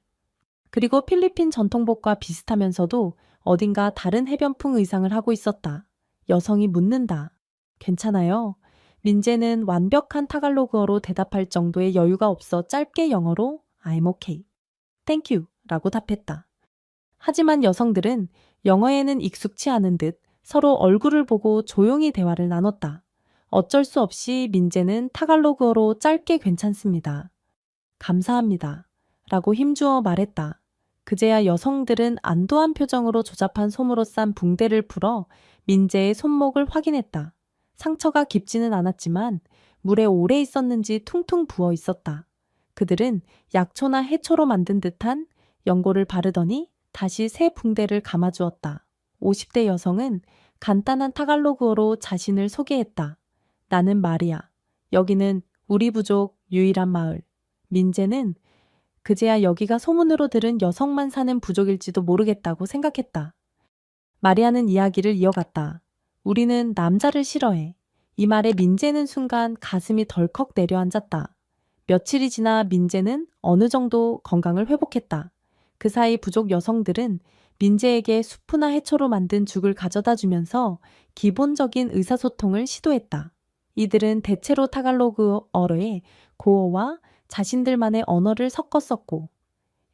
그리고 필리핀 전통복과 비슷하면서도 어딘가 다른 해변풍 의상을 하고 있었다. 여성이 묻는다. 괜찮아요? 민재는 완벽한 타갈로그어로 대답할 정도의 여유가 없어 짧게 영어로 I'm okay, thank you 라고 답했다. 하지만 여성들은 영어에는 익숙치 않은 듯 서로 얼굴을 보고 조용히 대화를 나눴다. 어쩔 수 없이 민재는 타갈로그어로 짧게 괜찮습니다. 감사합니다. 라고 힘주어 말했다. 그제야 여성들은 안도한 표정으로 조잡한 솜으로 싼 붕대를 풀어 민재의 손목을 확인했다. 상처가 깊지는 않았지만 물에 오래 있었는지 퉁퉁 부어 있었다. 그들은 약초나 해초로 만든 듯한 연고를 바르더니 다시 새 붕대를 감아주었다. 50대 여성은 간단한 타갈로그어로 자신을 소개했다. 나는 마리아. 여기는 우리 부족 유일한 마을. 민재는 그제야 여기가 소문으로 들은 여성만 사는 부족일지도 모르겠다고 생각했다. 마리아는 이야기를 이어갔다. 우리는 남자를 싫어해. 이 말에 민재는 순간 가슴이 덜컥 내려앉았다. 며칠이 지나 민재는 어느 정도 건강을 회복했다. 그 사이 부족 여성들은 민재에게 수프나 해초로 만든 죽을 가져다 주면서 기본적인 의사소통을 시도했다. 이들은 대체로 타갈로그어로의 고어와 자신들만의 언어를 섞어 썼고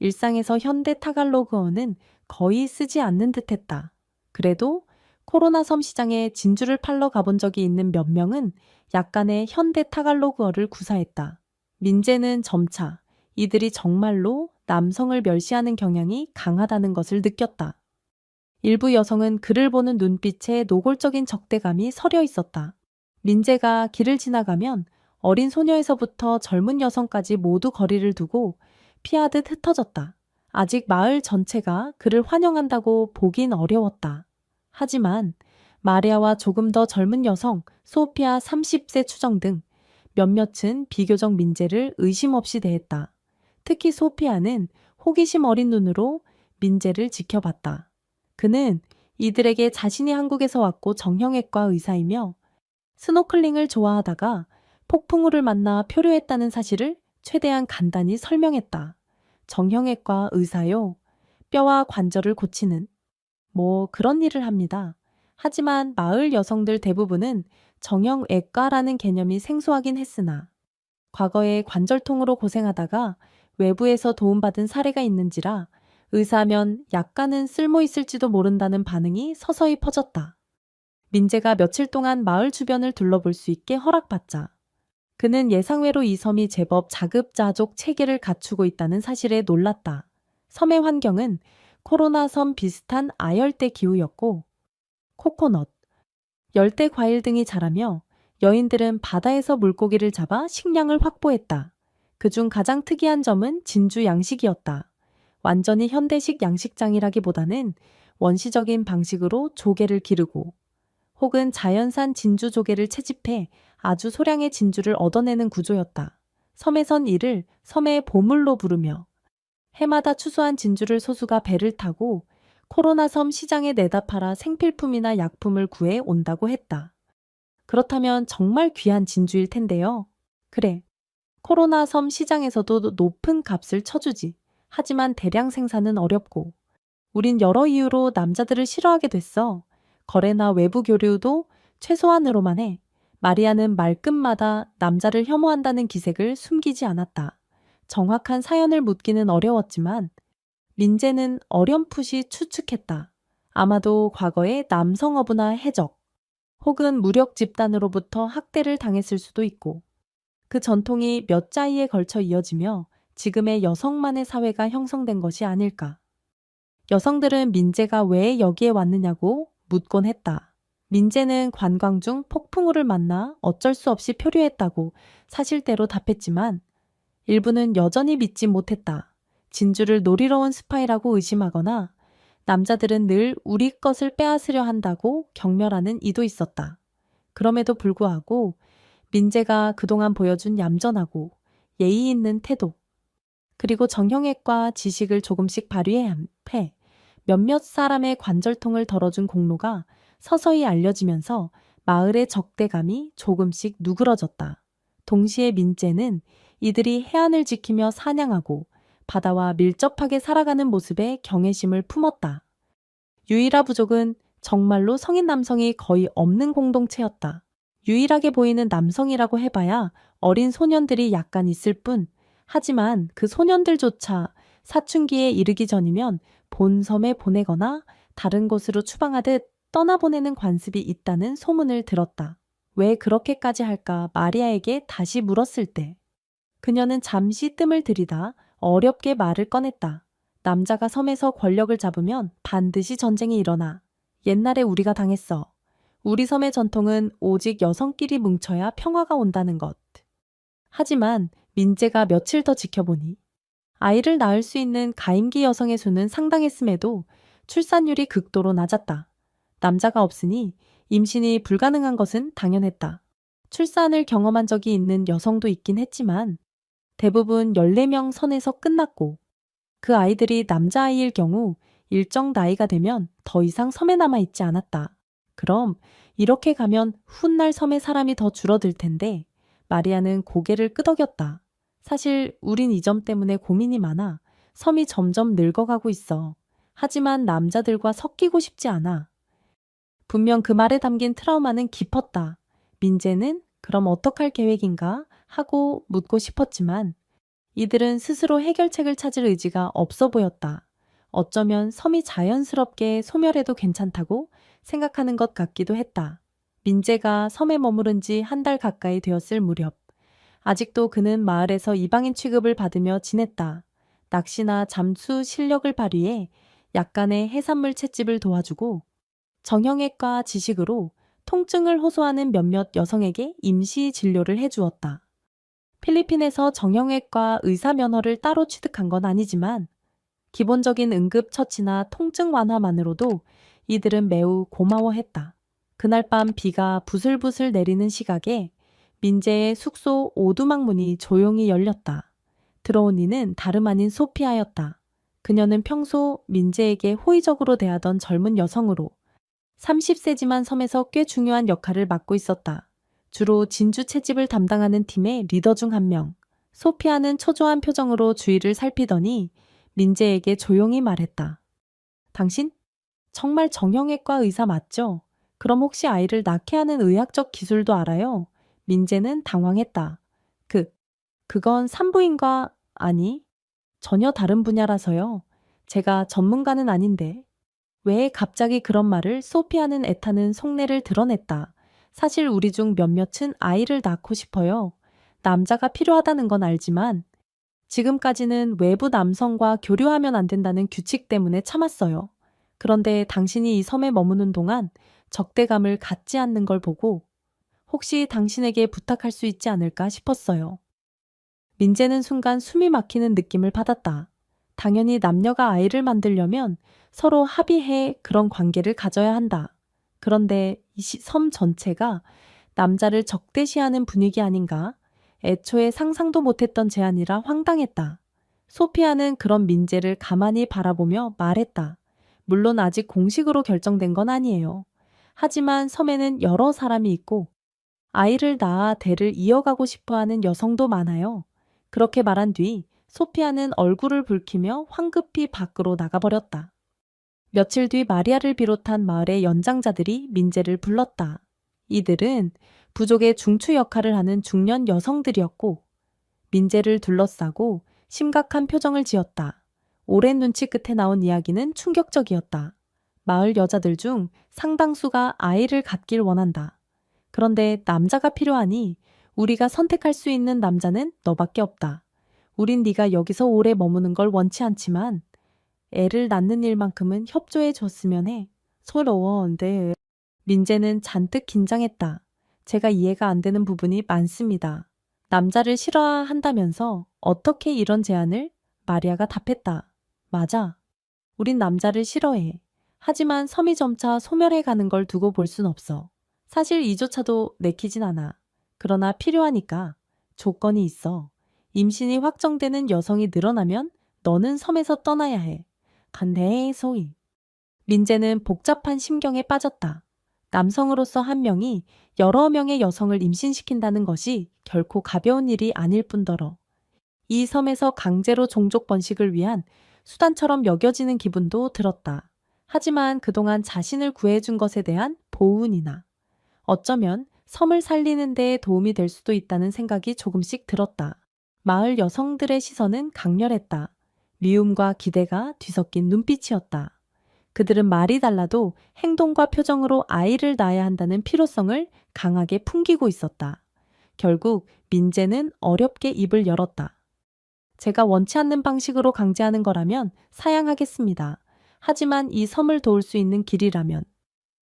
일상에서 현대 타갈로그어는 거의 쓰지 않는 듯했다. 그래도 코로나 섬 시장에 진주를 팔러 가본 적이 있는 몇 명은 약간의 현대 타갈로그어를 구사했다. 민재는 점차 이들이 정말로 남성을 멸시하는 경향이 강하다는 것을 느꼈다. 일부 여성은 그를 보는 눈빛에 노골적인 적대감이 서려 있었다. 민재가 길을 지나가면 어린 소녀에서부터 젊은 여성까지 모두 거리를 두고 피하듯 흩어졌다. 아직 마을 전체가 그를 환영한다고 보긴 어려웠다. 하지만 마리아와 조금 더 젊은 여성 소피아 30세 추정 등 몇몇은 비교적 민재를 의심 없이 대했다. 특히 소피아는 호기심 어린 눈으로 민재를 지켜봤다. 그는 이들에게 자신이 한국에서 왔고 정형외과 의사이며 스노클링을 좋아하다가 폭풍우를 만나 표류했다는 사실을 최대한 간단히 설명했다. 정형외과 의사요. 뼈와 관절을 고치는. 뭐 그런 일을 합니다. 하지만 마을 여성들 대부분은 정형외과라는 개념이 생소하긴 했으나 과거에 관절통으로 고생하다가 외부에서 도움받은 사례가 있는지라 의사면 약간은 쓸모 있을지도 모른다는 반응이 서서히 퍼졌다. 민재가 며칠 동안 마을 주변을 둘러볼 수 있게 허락받자 그는 예상외로 이 섬이 제법 자급자족 체계를 갖추고 있다는 사실에 놀랐다. 섬의 환경은 코로나 섬 비슷한 아열대 기후였고 코코넛, 열대 과일 등이 자라며 여인들은 바다에서 물고기를 잡아 식량을 확보했다. 그중 가장 특이한 점은 진주 양식이었다. 완전히 현대식 양식장이라기보다는 원시적인 방식으로 조개를 기르고 혹은 자연산 진주 조개를 채집해 아주 소량의 진주를 얻어내는 구조였다. 섬에선 이를 섬의 보물로 부르며 해마다 추수한 진주를 소수가 배를 타고 코로나 섬 시장에 내다 팔아 생필품이나 약품을 구해 온다고 했다. 그렇다면 정말 귀한 진주일 텐데요. 그래, 코로나 섬 시장에서도 높은 값을 쳐주지. 하지만 대량 생산은 어렵고 우린 여러 이유로 남자들을 싫어하게 됐어. 거래나 외부 교류도 최소한으로만 해. 마리아는 말끝마다 남자를 혐오한다는 기색을 숨기지 않았다. 정확한 사연을 묻기는 어려웠지만 민재는 어렴풋이 추측했다. 아마도 과거에 남성 어부나 해적 혹은 무력 집단으로부터 학대를 당했을 수도 있고 그 전통이 몇 자위에 걸쳐 이어지며 지금의 여성만의 사회가 형성된 것이 아닐까. 여성들은 민재가 왜 여기에 왔느냐고 묻곤 했다. 민재는 관광 중 폭풍우를 만나 어쩔 수 없이 표류했다고 사실대로 답했지만 일부는 여전히 믿지 못했다. 진주를 노리러 온 스파이라고 의심하거나 남자들은 늘 우리 것을 빼앗으려 한다고 경멸하는 이도 있었다. 그럼에도 불구하고 민재가 그동안 보여준 얌전하고 예의 있는 태도, 그리고 정형외과 지식을 조금씩 발휘해 몇몇 사람의 관절통을 덜어준 공로가 서서히 알려지면서 마을의 적대감이 조금씩 누그러졌다. 동시에 민재는 이들이 해안을 지키며 사냥하고 바다와 밀접하게 살아가는 모습에 경외심을 품었다. 유이라 부족은 정말로 성인 남성이 거의 없는 공동체였다. 유일하게 보이는 남성이라고 해봐야 어린 소년들이 약간 있을 뿐, 하지만 그 소년들조차 사춘기에 이르기 전이면 본섬에 보내거나 다른 곳으로 추방하듯 떠나보내는 관습이 있다는 소문을 들었다. 왜 그렇게까지 할까 마리아에게 다시 물었을 때 그녀는 잠시 뜸을 들이다 어렵게 말을 꺼냈다. 남자가 섬에서 권력을 잡으면 반드시 전쟁이 일어나. 옛날에 우리가 당했어. 우리 섬의 전통은 오직 여성끼리 뭉쳐야 평화가 온다는 것. 하지만 민재가 며칠 더 지켜보니 아이를 낳을 수 있는 가임기 여성의 수는 상당했음에도 출산율이 극도로 낮았다. 남자가 없으니 임신이 불가능한 것은 당연했다. 출산을 경험한 적이 있는 여성도 있긴 했지만 대부분 14명 선에서 끝났고 그 아이들이 남자아이일 경우 일정 나이가 되면 더 이상 섬에 남아있지 않았다. 그럼 이렇게 가면 훗날 섬의 사람이 더 줄어들 텐데 마리아는 고개를 끄덕였다. 사실 우린 이 점 때문에 고민이 많아. 섬이 점점 늙어가고 있어. 하지만 남자들과 섞이고 싶지 않아. 분명 그 말에 담긴 트라우마는 깊었다. 민재는 그럼 어떡할 계획인가 하고 묻고 싶었지만 이들은 스스로 해결책을 찾을 의지가 없어 보였다. 어쩌면 섬이 자연스럽게 소멸해도 괜찮다고 생각하는 것 같기도 했다. 민재가 섬에 머무른 지 한 달 가까이 되었을 무렵 아직도 그는 마을에서 이방인 취급을 받으며 지냈다. 낚시나 잠수 실력을 발휘해 약간의 해산물 채집을 도와주고 정형외과 지식으로 통증을 호소하는 몇몇 여성에게 임시 진료를 해주었다. 필리핀에서 정형외과 의사 면허를 따로 취득한 건 아니지만 기본적인 응급처치나 통증 완화만으로도 이들은 매우 고마워했다. 그날 밤 비가 부슬부슬 내리는 시각에 민재의 숙소 오두막 문이 조용히 열렸다. 들어온 이는 다름 아닌 소피아였다. 그녀는 평소 민재에게 호의적으로 대하던 젊은 여성으로 30세지만 섬에서 꽤 중요한 역할을 맡고 있었다. 주로 진주 채집을 담당하는 팀의 리더 중 한 명. 소피아는 초조한 표정으로 주위를 살피더니 민재에게 조용히 말했다. 당신? 정말 정형외과 의사 맞죠? 그럼 혹시 아이를 낳게 하는 의학적 기술도 알아요? 민재는 당황했다. 그건 산부인과, 아니, 전혀 다른 분야라서요. 제가 전문가는 아닌데. 왜 갑자기 그런 말을 소피아는 애타는 속내를 드러냈다. 사실 우리 중 몇몇은 아이를 낳고 싶어요. 남자가 필요하다는 건 알지만 지금까지는 외부 남성과 교류하면 안 된다는 규칙 때문에 참았어요. 그런데 당신이 이 섬에 머무는 동안 적대감을 갖지 않는 걸 보고 혹시 당신에게 부탁할 수 있지 않을까 싶었어요. 민재는 순간 숨이 막히는 느낌을 받았다. 당연히 남녀가 아이를 만들려면 서로 합의해 그런 관계를 가져야 한다. 그런데 이 섬 전체가 남자를 적대시하는 분위기 아닌가? 애초에 상상도 못했던 제안이라 황당했다. 소피아는 그런 민재를 가만히 바라보며 말했다. 물론 아직 공식으로 결정된 건 아니에요. 하지만 섬에는 여러 사람이 있고 아이를 낳아 대를 이어가고 싶어하는 여성도 많아요. 그렇게 말한 뒤 소피아는 얼굴을 붉히며 황급히 밖으로 나가버렸다. 며칠 뒤 마리아를 비롯한 마을의 연장자들이 민재를 불렀다. 이들은 부족의 중추 역할을 하는 중년 여성들이었고 민재를 둘러싸고 심각한 표정을 지었다. 오랜 눈치 끝에 나온 이야기는 충격적이었다. 마을 여자들 중 상당수가 아이를 갖길 원한다. 그런데 남자가 필요하니 우리가 선택할 수 있는 남자는 너밖에 없다. 우린 네가 여기서 오래 머무는 걸 원치 않지만 애를 낳는 일만큼은 협조해 줬으면 해. 서러워한데. 민재는 잔뜩 긴장했다. 제가 이해가 안 되는 부분이 많습니다. 남자를 싫어한다면서 어떻게 이런 제안을? 마리아가 답했다. 맞아. 우린 남자를 싫어해. 하지만 섬이 점차 소멸해 가는 걸 두고 볼 순 없어. 사실 이조차도 내키진 않아. 그러나 필요하니까. 조건이 있어. 임신이 확정되는 여성이 늘어나면 너는 섬에서 떠나야 해. 간대 소희. 민재는 복잡한 심경에 빠졌다. 남성으로서 한 명이 여러 명의 여성을 임신시킨다는 것이 결코 가벼운 일이 아닐 뿐더러 이 섬에서 강제로 종족 번식을 위한 수단처럼 여겨지는 기분도 들었다. 하지만 그동안 자신을 구해준 것에 대한 보은이나 어쩌면 섬을 살리는 데 도움이 될 수도 있다는 생각이 조금씩 들었다. 마을 여성들의 시선은 강렬했다. 미움과 기대가 뒤섞인 눈빛이었다. 그들은 말이 달라도 행동과 표정으로 아이를 낳아야 한다는 필요성을 강하게 풍기고 있었다. 결국 민재는 어렵게 입을 열었다. 제가 원치 않는 방식으로 강제하는 거라면 사양하겠습니다. 하지만 이 섬을 도울 수 있는 길이라면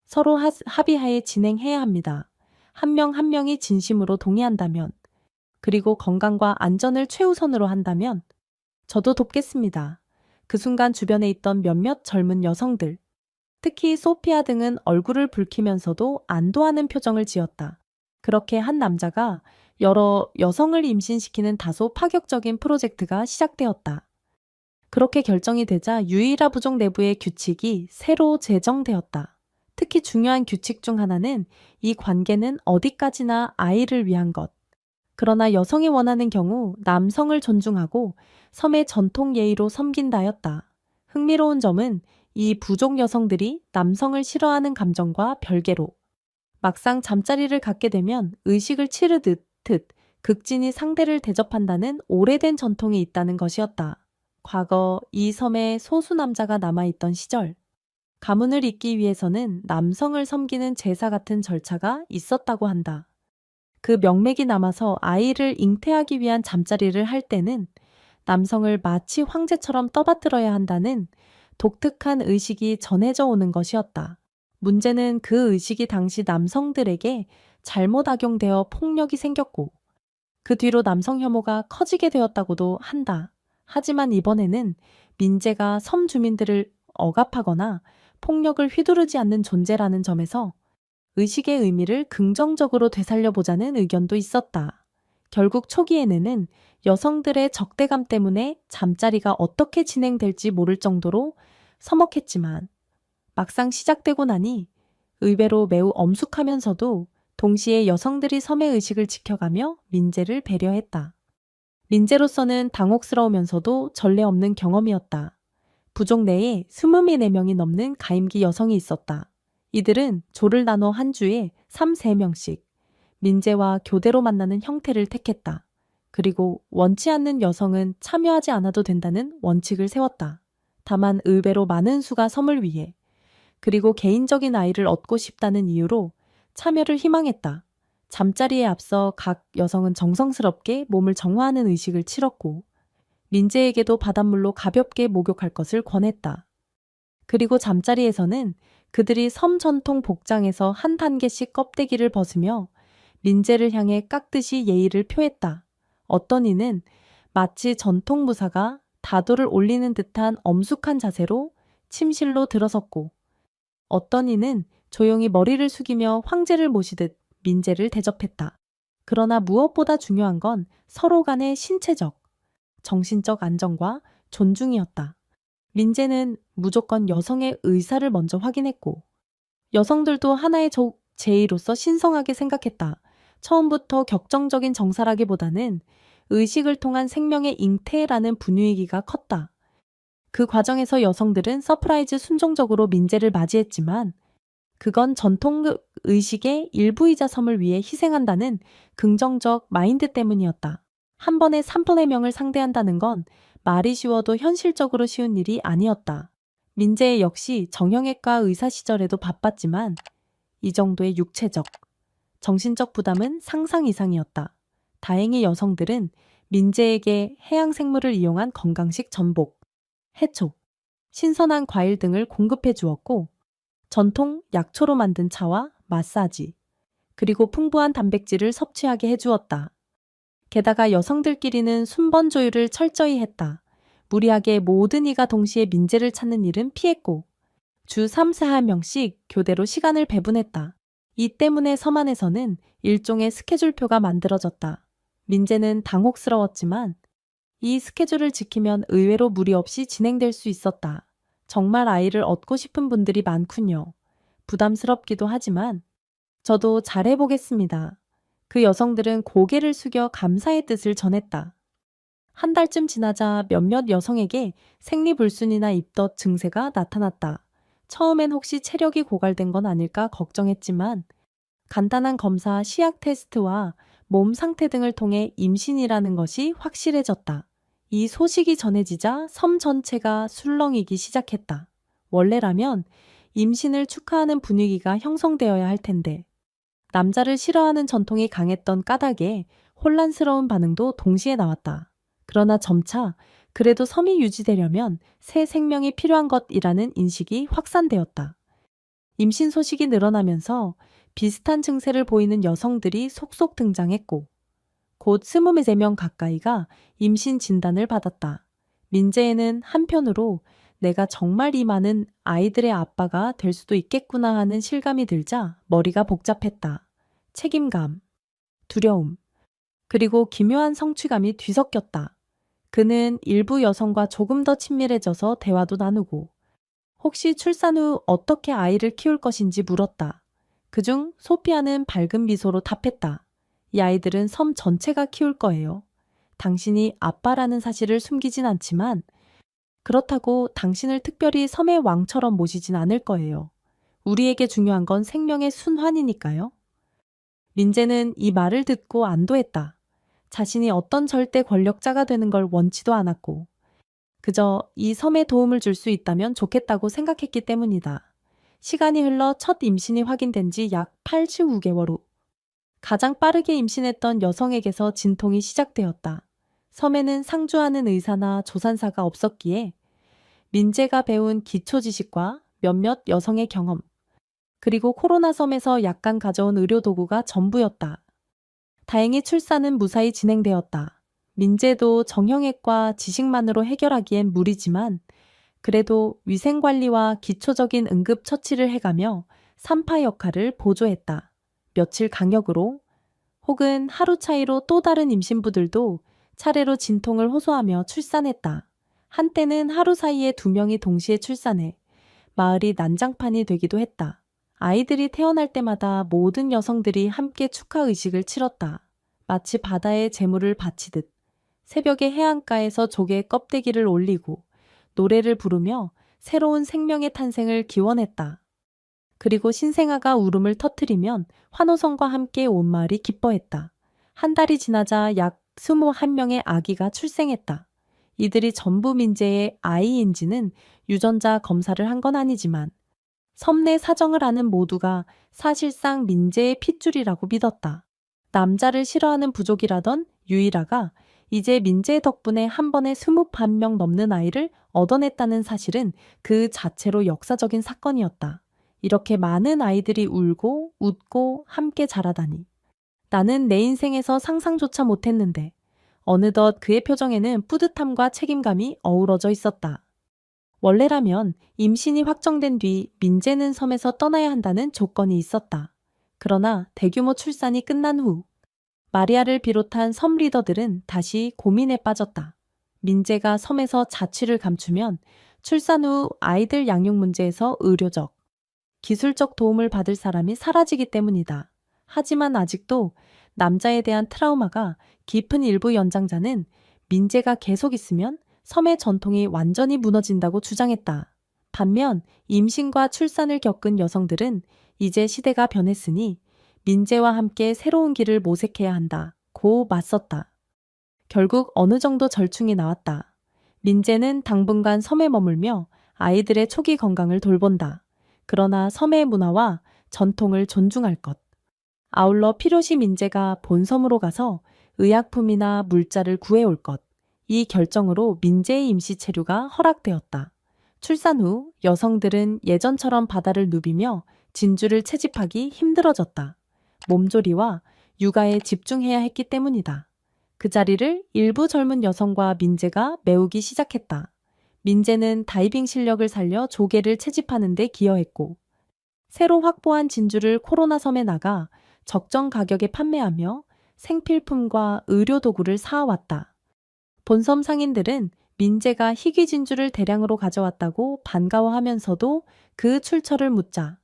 서로 합의하에 진행해야 합니다. 한 명 한 명이 진심으로 동의한다면, 그리고 건강과 안전을 최우선으로 한다면 저도 돕겠습니다. 그 순간 주변에 있던 몇몇 젊은 여성들, 특히 소피아 등은 얼굴을 붉히면서도 안도하는 표정을 지었다. 그렇게 한 남자가 여러 여성을 임신시키는 다소 파격적인 프로젝트가 시작되었다. 그렇게 결정이 되자 유이라 부족 내부의 규칙이 새로 제정되었다. 특히 중요한 규칙 중 하나는 이 관계는 어디까지나 아이를 위한 것. 그러나 여성이 원하는 경우 남성을 존중하고 섬의 전통 예의로 섬긴다였다. 흥미로운 점은 이 부족 여성들이 남성을 싫어하는 감정과 별개로 막상 잠자리를 갖게 되면 의식을 치르듯 극진히 상대를 대접한다는 오래된 전통이 있다는 것이었다. 과거 이 섬에 소수 남자가 남아있던 시절, 가문을 잇기 위해서는 남성을 섬기는 제사 같은 절차가 있었다고 한다. 그 명맥이 남아서 아이를 잉태하기 위한 잠자리를 할 때는 남성을 마치 황제처럼 떠받들어야 한다는 독특한 의식이 전해져 오는 것이었다. 문제는 그 의식이 당시 남성들에게 잘못 악용되어 폭력이 생겼고 그 뒤로 남성 혐오가 커지게 되었다고도 한다. 하지만 이번에는 민재가 섬 주민들을 억압하거나 폭력을 휘두르지 않는 존재라는 점에서 의식의 의미를 긍정적으로 되살려보자는 의견도 있었다. 결국 초기에는 여성들의 적대감 때문에 잠자리가 어떻게 진행될지 모를 정도로 서먹했지만 막상 시작되고 나니 의외로 매우 엄숙하면서도 동시에 여성들이 섬의 의식을 지켜가며 민재를 배려했다. 민재로서는 당혹스러우면서도 전례 없는 경험이었다. 부족 내에 24명이 넘는 가임기 여성이 있었다. 이들은 조를 나눠 한 주에 3~4명씩 민재와 교대로 만나는 형태를 택했다. 그리고 원치 않는 여성은 참여하지 않아도 된다는 원칙을 세웠다. 다만 의외로 많은 수가 섬을 위해 그리고 개인적인 아이를 얻고 싶다는 이유로 참여를 희망했다. 잠자리에 앞서 각 여성은 정성스럽게 몸을 정화하는 의식을 치렀고 민재에게도 바닷물로 가볍게 목욕할 것을 권했다. 그리고 잠자리에서는 그들이 섬 전통 복장에서 한 단계씩 껍데기를 벗으며 민재를 향해 깎듯이 예의를 표했다. 어떤 이는 마치 전통 무사가 다도를 올리는 듯한 엄숙한 자세로 침실로 들어섰고 어떤 이는 조용히 머리를 숙이며 황제를 모시듯 민재를 대접했다. 그러나 무엇보다 중요한 건 서로 간의 신체적, 정신적 안정과 존중이었다. 민재는 무조건 여성의 의사를 먼저 확인했고, 여성들도 하나의 제의로서 신성하게 생각했다. 처음부터 격정적인 정사라기보다는 의식을 통한 생명의 잉태라는 분위기가 컸다. 그 과정에서 여성들은 서프라이즈 순종적으로 민재를 맞이했지만 그건 전통 의식의 일부이자 섬을 위해 희생한다는 긍정적 마인드 때문이었다. 한 번에 3분의 명을 상대한다는 건 말이 쉬워도 현실적으로 쉬운 일이 아니었다. 민재 역시 정형외과 의사 시절에도 바빴지만 이 정도의 육체적, 정신적 부담은 상상 이상이었다. 다행히 여성들은 민재에게 해양 생물을 이용한 건강식 전복, 해초, 신선한 과일 등을 공급해 주었고 전통 약초로 만든 차와 마사지, 그리고 풍부한 단백질을 섭취하게 해주었다. 게다가 여성들끼리는 순번 조율을 철저히 했다. 무리하게 모든 이가 동시에 민재를 찾는 일은 피했고 주 3, 4명씩 교대로 시간을 배분했다. 이 때문에 섬 안에서는 일종의 스케줄표가 만들어졌다. 민재는 당혹스러웠지만 이 스케줄을 지키면 의외로 무리 없이 진행될 수 있었다. 정말 아이를 얻고 싶은 분들이 많군요. 부담스럽기도 하지만 저도 잘해보겠습니다. 그 여성들은 고개를 숙여 감사의 뜻을 전했다. 한 달쯤 지나자 몇몇 여성에게 생리불순이나 입덧 증세가 나타났다. 처음엔 혹시 체력이 고갈된 건 아닐까 걱정했지만 간단한 검사, 시약 테스트와 몸 상태 등을 통해 임신이라는 것이 확실해졌다. 이 소식이 전해지자 섬 전체가 술렁이기 시작했다. 원래라면 임신을 축하하는 분위기가 형성되어야 할 텐데 남자를 싫어하는 전통이 강했던 까닭에 혼란스러운 반응도 동시에 나왔다. 그러나 점차 그래도 섬이 유지되려면 새 생명이 필요한 것이라는 인식이 확산되었다. 임신 소식이 늘어나면서 비슷한 증세를 보이는 여성들이 속속 등장했고 곧 23명 가까이가 임신 진단을 받았다. 민재에는 한편으로 내가 정말 이 많은 아이들의 아빠가 될 수도 있겠구나 하는 실감이 들자 머리가 복잡했다. 책임감, 두려움, 그리고 기묘한 성취감이 뒤섞였다. 그는 일부 여성과 조금 더 친밀해져서 대화도 나누고 혹시 출산 후 어떻게 아이를 키울 것인지 물었다. 그중 소피아는 밝은 미소로 답했다. 이 아이들은 섬 전체가 키울 거예요. 당신이 아빠라는 사실을 숨기진 않지만 그렇다고 당신을 특별히 섬의 왕처럼 모시진 않을 거예요. 우리에게 중요한 건 생명의 순환이니까요. 민재는 이 말을 듣고 안도했다. 자신이 어떤 절대 권력자가 되는 걸 원치도 않았고 그저 이 섬에 도움을 줄 수 있다면 좋겠다고 생각했기 때문이다. 시간이 흘러 첫 임신이 확인된 지 약 8-9개월 후 가장 빠르게 임신했던 여성에게서 진통이 시작되었다. 섬에는 상주하는 의사나 조산사가 없었기에 민재가 배운 기초 지식과 몇몇 여성의 경험, 그리고 코로나 섬에서 약간 가져온 의료도구가 전부였다. 다행히 출산은 무사히 진행되었다. 민재도 정형외과 지식만으로 해결하기엔 무리지만 그래도 위생관리와 기초적인 응급처치를 해가며 산파 역할을 보조했다. 며칠 간격으로 혹은 하루 차이로 또 다른 임신부들도 차례로 진통을 호소하며 출산했다. 한때는 하루 사이에 2명이 동시에 출산해 마을이 난장판이 되기도 했다. 아이들이 태어날 때마다 모든 여성들이 함께 축하 의식을 치렀다. 마치 바다에 제물을 바치듯 새벽에 해안가에서 조개 껍데기를 올리고 노래를 부르며 새로운 생명의 탄생을 기원했다. 그리고 신생아가 울음을 터뜨리면 환호성과 함께 온 마을이 기뻐했다. 한 달이 지나자 약 21명의 아기가 출생했다. 이들이 전부 민재의 아이인지는 유전자 검사를 한 건 아니지만 섬 내 사정을 아는 모두가 사실상 민재의 핏줄이라고 믿었다. 남자를 싫어하는 부족이라던 유일아가 이제 민재 덕분에 한 번에 21명 넘는 아이를 얻어냈다는 사실은 그 자체로 역사적인 사건이었다. 이렇게 많은 아이들이 울고 웃고 함께 자라다니. 나는 내 인생에서 상상조차 못했는데 어느덧 그의 표정에는 뿌듯함과 책임감이 어우러져 있었다. 원래라면 임신이 확정된 뒤 민재는 섬에서 떠나야 한다는 조건이 있었다. 그러나 대규모 출산이 끝난 후 마리아를 비롯한 섬 리더들은 다시 고민에 빠졌다. 민재가 섬에서 자취를 감추면 출산 후 아이들 양육 문제에서 의료적, 기술적 도움을 받을 사람이 사라지기 때문이다. 하지만 아직도 남자에 대한 트라우마가 깊은 일부 연장자는 민재가 계속 있으면 섬의 전통이 완전히 무너진다고 주장했다. 반면 임신과 출산을 겪은 여성들은 이제 시대가 변했으니 민재와 함께 새로운 길을 모색해야 한다고 맞섰다. 결국 어느 정도 절충이 나왔다. 민재는 당분간 섬에 머물며 아이들의 초기 건강을 돌본다. 그러나 섬의 문화와 전통을 존중할 것. 아울러 필요시 민재가 본섬으로 가서 의약품이나 물자를 구해올 것. 이 결정으로 민재의 임시 체류가 허락되었다. 출산 후 여성들은 예전처럼 바다를 누비며 진주를 채집하기 힘들어졌다. 몸조리와 육아에 집중해야 했기 때문이다. 그 자리를 일부 젊은 여성과 민재가 메우기 시작했다. 민재는 다이빙 실력을 살려 조개를 채집하는 데 기여했고, 새로 확보한 진주를 코로나 섬에 나가 적정 가격에 판매하며 생필품과 의료도구를 사와왔다. 본섬 상인들은 민재가 희귀 진주를 대량으로 가져왔다고 반가워하면서도 그 출처를 묻자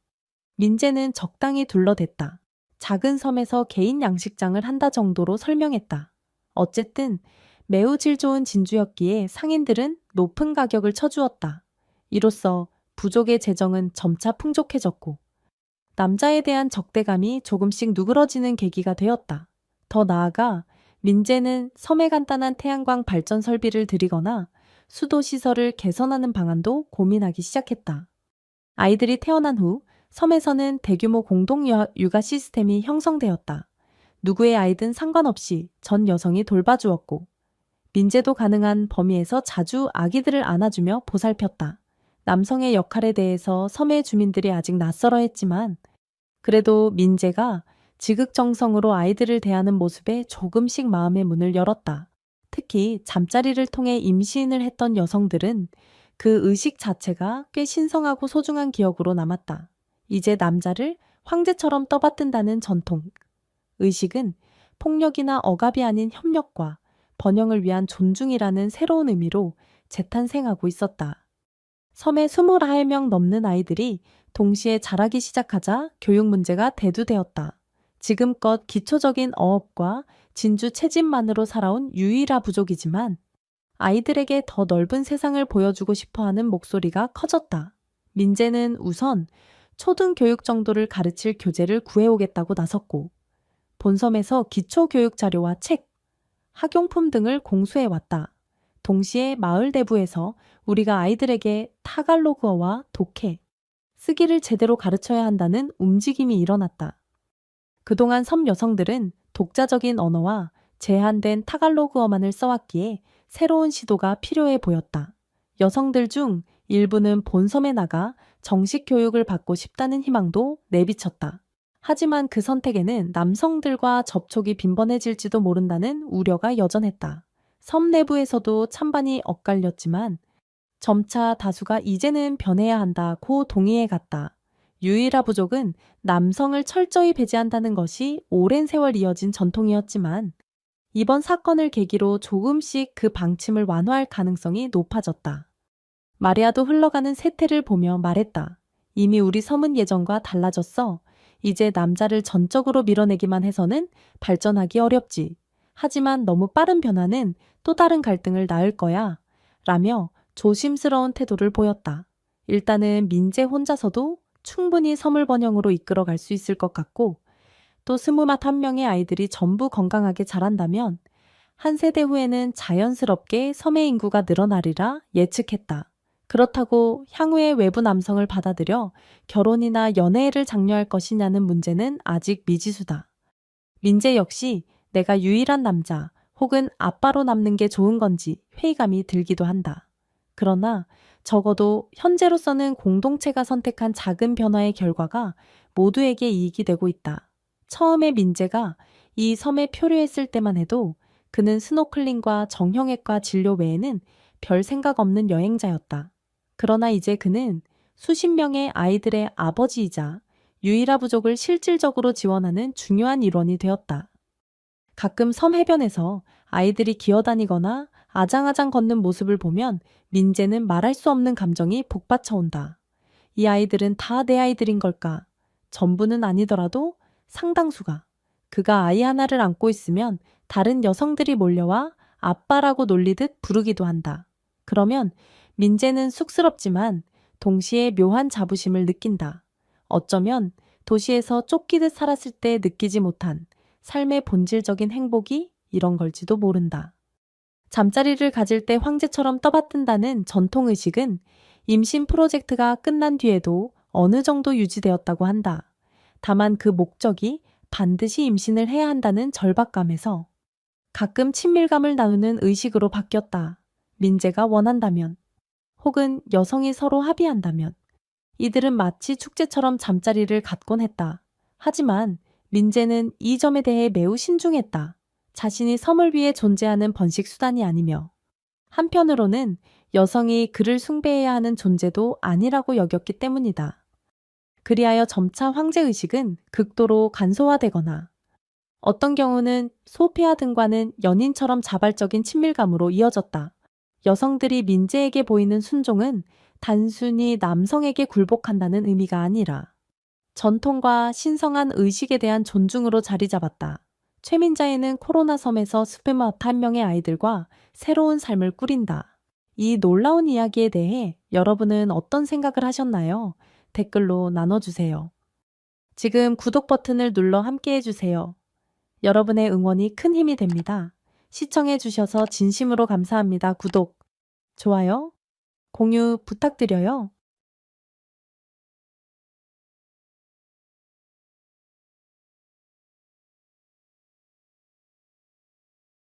민재는 적당히 둘러댔다. 작은 섬에서 개인 양식장을 한다 정도로 설명했다. 어쨌든 매우 질 좋은 진주였기에 상인들은 높은 가격을 쳐주었다. 이로써 부족의 재정은 점차 풍족해졌고 남자에 대한 적대감이 조금씩 누그러지는 계기가 되었다. 더 나아가 민재는 섬에 간단한 태양광 발전 설비를 들이거나 수도 시설을 개선하는 방안도 고민하기 시작했다. 아이들이 태어난 후 섬에서는 대규모 공동 육아 시스템이 형성되었다. 누구의 아이든 상관없이 전 여성이 돌봐주었고 민재도 가능한 범위에서 자주 아기들을 안아주며 보살폈다. 남성의 역할에 대해서 섬의 주민들이 아직 낯설어 했지만 그래도 민재가 지극정성으로 아이들을 대하는 모습에 조금씩 마음의 문을 열었다. 특히 잠자리를 통해 임신을 했던 여성들은 그 의식 자체가 꽤 신성하고 소중한 기억으로 남았다. 이제 남자를 황제처럼 떠받든다는 전통. 의식은 폭력이나 억압이 아닌 협력과 번영을 위한 존중이라는 새로운 의미로 재탄생하고 있었다. 섬에 21명 넘는 아이들이 동시에 자라기 시작하자 교육 문제가 대두되었다. 지금껏 기초적인 어업과 진주 채집만으로 살아온 유일한 부족이지만 아이들에게 더 넓은 세상을 보여주고 싶어하는 목소리가 커졌다. 민재는 우선 초등교육 정도를 가르칠 교재를 구해오겠다고 나섰고 본섬에서 기초교육 자료와 책, 학용품 등을 공수해왔다. 동시에 마을 내부에서 우리가 아이들에게 타갈로그어와 독해, 쓰기를 제대로 가르쳐야 한다는 움직임이 일어났다. 그동안 섬 여성들은 독자적인 언어와 제한된 타갈로그어만을 써왔기에 새로운 시도가 필요해 보였다. 여성들 중 일부는 본섬에 나가 정식 교육을 받고 싶다는 희망도 내비쳤다. 하지만 그 선택에는 남성들과 접촉이 빈번해질지도 모른다는 우려가 여전했다. 섬 내부에서도 찬반이 엇갈렸지만 점차 다수가 이제는 변해야 한다고 동의해 갔다. 유일하 부족은 남성을 철저히 배제한다는 것이 오랜 세월 이어진 전통이었지만 이번 사건을 계기로 조금씩 그 방침을 완화할 가능성이 높아졌다. 마리아도 흘러가는 세태를 보며 말했다. 이미 우리 섬은 예전과 달라졌어. 이제 남자를 전적으로 밀어내기만 해서는 발전하기 어렵지. 하지만 너무 빠른 변화는 또 다른 갈등을 낳을 거야. 라며 조심스러운 태도를 보였다. 일단은 민재 혼자서도 충분히 섬을 번영으로 이끌어갈 수 있을 것 같고 또 21명의 아이들이 전부 건강하게 자란다면 한 세대 후에는 자연스럽게 섬의 인구가 늘어나리라 예측했다. 그렇다고 향후에 외부 남성을 받아들여 결혼이나 연애를 장려할 것이냐는 문제는 아직 미지수다. 민재 역시 내가 유일한 남자 혹은 아빠로 남는 게 좋은 건지 회의감이 들기도 한다. 그러나 적어도 현재로서는 공동체가 선택한 작은 변화의 결과가 모두에게 이익이 되고 있다. 처음에 민재가 이 섬에 표류했을 때만 해도 그는 스노클링과 정형외과 진료 외에는 별 생각 없는 여행자였다. 그러나 이제 그는 수십 명의 아이들의 아버지이자 유일한 부족을 실질적으로 지원하는 중요한 일원이 되었다. 가끔 섬 해변에서 아이들이 기어다니거나 아장아장 걷는 모습을 보면 민재는 말할 수 없는 감정이 복받쳐 온다. 이 아이들은 다 내 아이들인 걸까? 전부는 아니더라도 상당수가. 그가 아이 하나를 안고 있으면 다른 여성들이 몰려와 아빠라고 놀리듯 부르기도 한다. 그러면 민재는 쑥스럽지만 동시에 묘한 자부심을 느낀다. 어쩌면 도시에서 쫓기듯 살았을 때 느끼지 못한 삶의 본질적인 행복이 이런 걸지도 모른다. 잠자리를 가질 때 황제처럼 떠받든다는 전통의식은 임신 프로젝트가 끝난 뒤에도 어느 정도 유지되었다고 한다. 다만 그 목적이 반드시 임신을 해야 한다는 절박감에서 가끔 친밀감을 나누는 의식으로 바뀌었다. 민재가 원한다면, 혹은 여성이 서로 합의한다면, 이들은 마치 축제처럼 잠자리를 갖곤 했다. 하지만 민재는 이 점에 대해 매우 신중했다. 자신이 섬을 위해 존재하는 번식 수단이 아니며, 한편으로는 여성이 그를 숭배해야 하는 존재도 아니라고 여겼기 때문이다. 그리하여 점차 황제의식은 극도로 간소화되거나 어떤 경우는 소피아 등과는 연인처럼 자발적인 친밀감으로 이어졌다. 여성들이 민재에게 보이는 순종은 단순히 남성에게 굴복한다는 의미가 아니라 전통과 신성한 의식에 대한 존중으로 자리 잡았다. 최민자에는 코로나 섬에서 21명의 아이들과 새로운 삶을 꾸린다. 이 놀라운 이야기에 대해 여러분은 어떤 생각을 하셨나요? 댓글로 나눠주세요. 지금 구독 버튼을 눌러 함께 해주세요. 여러분의 응원이 큰 힘이 됩니다. 시청해주셔서 진심으로 감사합니다. 구독, 좋아요, 공유 부탁드려요.